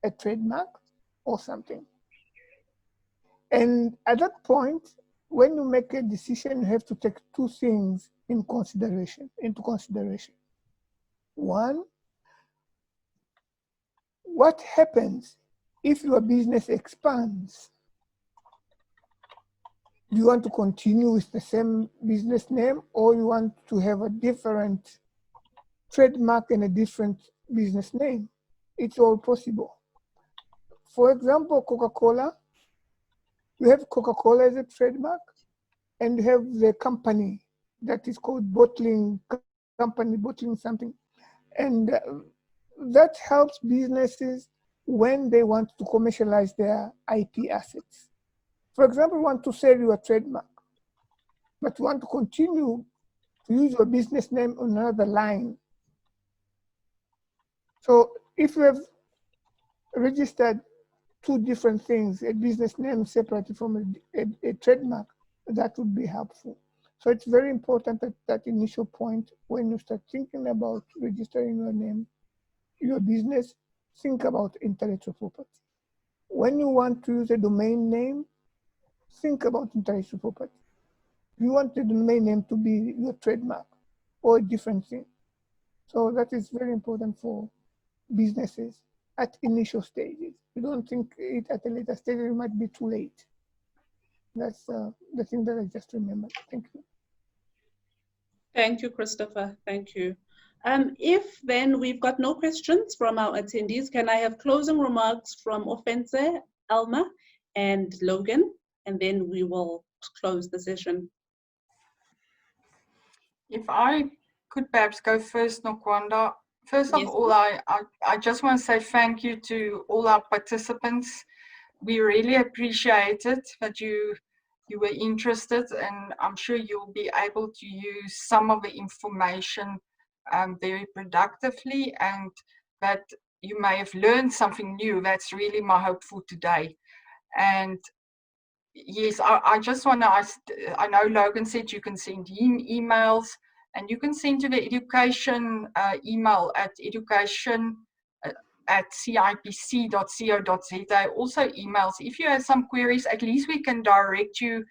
a trademark or something? And at that point, when you make a decision, you have to take two things into consideration. One, what happens if your business expands? Do you want to continue with the same business name, or you want to have a different trademark and a different business name? It's all possible. For example, Coca-Cola, you have Coca-Cola as a trademark, and you have the company that is called bottling company, bottling something. And that helps businesses when they want to commercialize their IP assets. For example, you want to sell your trademark, but you want to continue to use your business name on another line. So if you have registered two different things, a business name separated from a trademark, that would be helpful. So it's very important at that initial point when you start thinking about registering your name, your business, think about intellectual property. When you want to use a domain name, think about intellectual property. You want the domain name to be your trademark or a different thing. So that is very important for businesses at initial stages. You don't think it at a later stage, it might be too late. That's the thing that I just remembered. Thank you. Thank you, Christopher. Thank you. If then we've got no questions from our attendees, can I have closing remarks from Offense, Elma, and Logan? And then we will close the session. If I could perhaps go first, Nokwanda. First of Yes, all, I just want to say thank you to all our participants. We really appreciate it that you were interested, and I'm sure you'll be able to use some of the information very productively, and that you may have learned something new. That's really my hope for today. And yes, I just want to, I know Logan said you can send emails, and you can send to the education email at education@cipc.co.za. Also emails. If you have some queries, at least we can direct you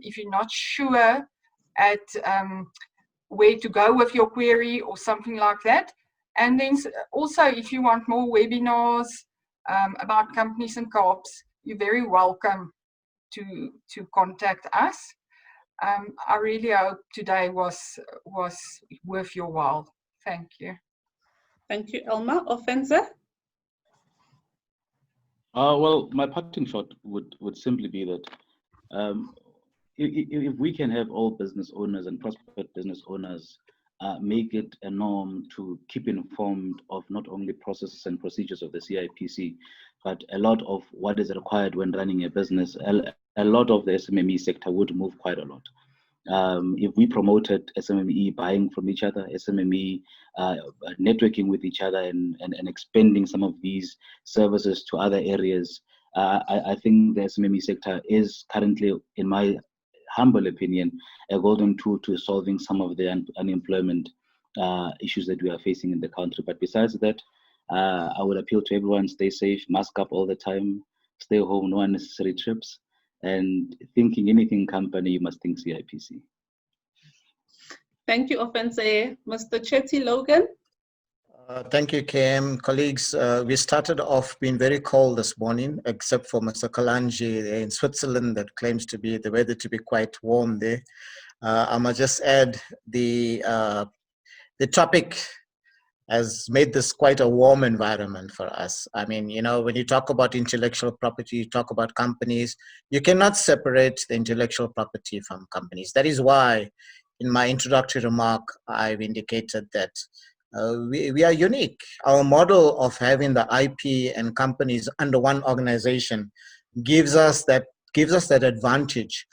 if you're not sure at where to go with your query or something like that. And then also, if you want more webinars about companies and co-ops, you're very welcome to contact us. I really hope today was worth your while. Thank you. Thank you, Elma. Offense? Well, my parting shot would simply be that if we can have all business owners and prospective business owners make it a norm to keep informed of not only processes and procedures of the CIPC, but a lot of what is required when running a business, a lot of the SMME sector would move quite a lot. If we promoted SMME buying from each other, SMME networking with each other, and expanding some of these services to other areas, I think the SMME sector is currently, in my humble opinion, a golden tool to solving some of the unemployment issues that we are facing in the country. But besides that, I would appeal to everyone: stay safe, mask up all the time, stay home, no unnecessary trips, and thinking anything company, you must think CIPC. Thank you, Offense. Mr. Chetty Logan? Thank you, KM. Colleagues, we started off being very cold this morning, except for Mr. Kalanji in Switzerland that claims to be the weather to be quite warm there. I must just add the topic has made this quite a warm environment for us. I mean, you know, when you talk about intellectual property, you talk about companies, you cannot separate the intellectual property from companies. That is why in my introductory remark, I've indicated that we are unique. Our model of having the IP and companies under one organization gives us that advantage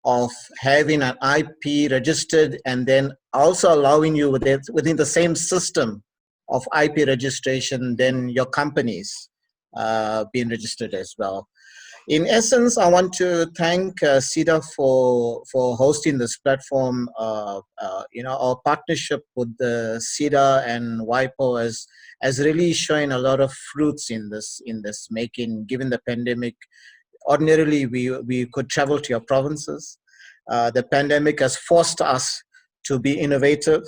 of having an IP registered and then also allowing you within the same system of IP registration, then your companies being registered as well. In essence, I want to thank CEDA for hosting this platform. Our partnership with the CEDA and WIPO has really shown a lot of fruits in this making. Given the pandemic, ordinarily we could travel to your provinces. The pandemic has forced us to be innovative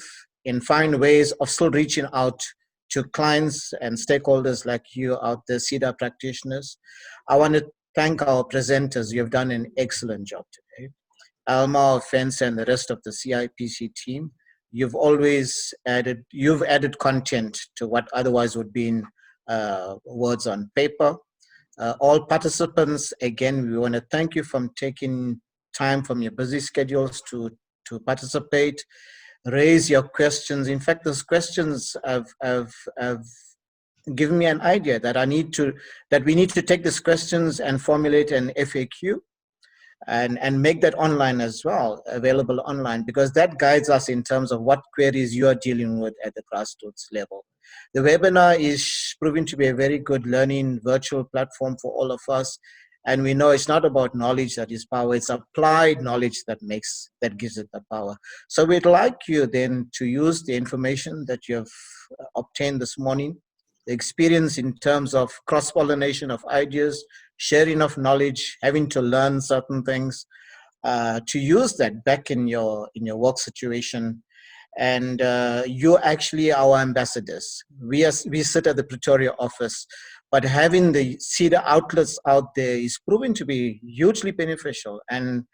and find ways of still reaching out to clients and stakeholders like you out there, CEDA practitioners. I want to thank our presenters. You have done an excellent job today. Alma, Fence, and the rest of the CIPC team. You've added content to what otherwise would be words on paper. All participants, again, we want to thank you for taking time from your busy schedules to participate, raise your questions. In fact, those questions have given me an idea that we need to take these questions and formulate an FAQ and make that online as well, available online, because that guides us in terms of what queries you are dealing with at the grassroots level. The webinar is proving to be a very good learning virtual platform for all of us. And we know it's not about knowledge that is power, it's applied knowledge that gives it the power. So we'd like you then to use the information that you have obtained this morning, the experience in terms of cross-pollination of ideas, sharing of knowledge, having to learn certain things, to use that back in your work situation. And you're actually our ambassadors. We sit at the Pretoria office, but having the CEDA outlets out there is proving to be hugely beneficial. And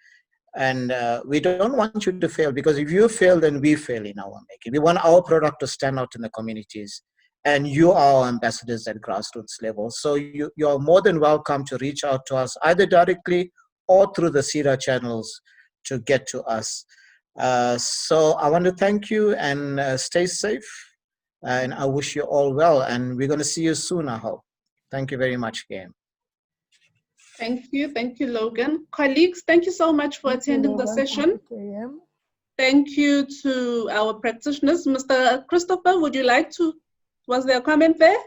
we don't want you to fail, because if you fail, then we fail in our making. We want our product to stand out in the communities, and you are our ambassadors at grassroots level. So you're more than welcome to reach out to us either directly or through the CEDA channels to get to us. So I want to thank you and stay safe. And I wish you all well. And we're going to see you soon, I hope. Thank you very much again. Thank you, Logan. Colleagues, thank you so much for attending the session. Thank you to our practitioners. Mr. Christopher, would you like to, was there a comment there?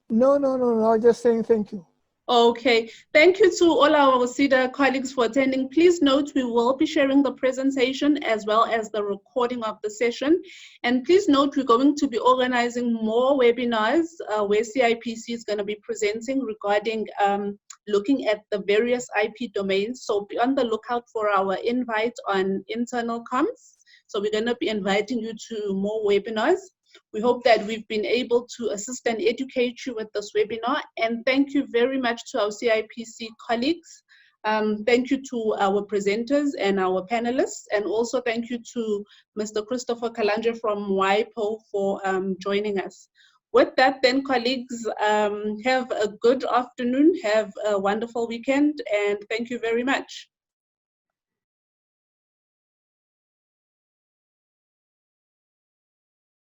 No, I was just saying thank you. Okay, thank you to all our CEDA colleagues for attending. Please note we will be sharing the presentation as well as the recording of the session. And please note we're going to be organizing more webinars where CIPC is going to be presenting regarding looking at the various IP domains. So be on the lookout for our invite on internal comms. So we're going to be inviting you to more webinars. We hope that we've been able to assist and educate you with this webinar. And thank you very much to our CIPC colleagues. Thank you to our presenters and our panelists. And also thank you to Mr. Christopher Kalanje from WIPO for joining us. With that then, colleagues, have a good afternoon, have a wonderful weekend, and thank you very much.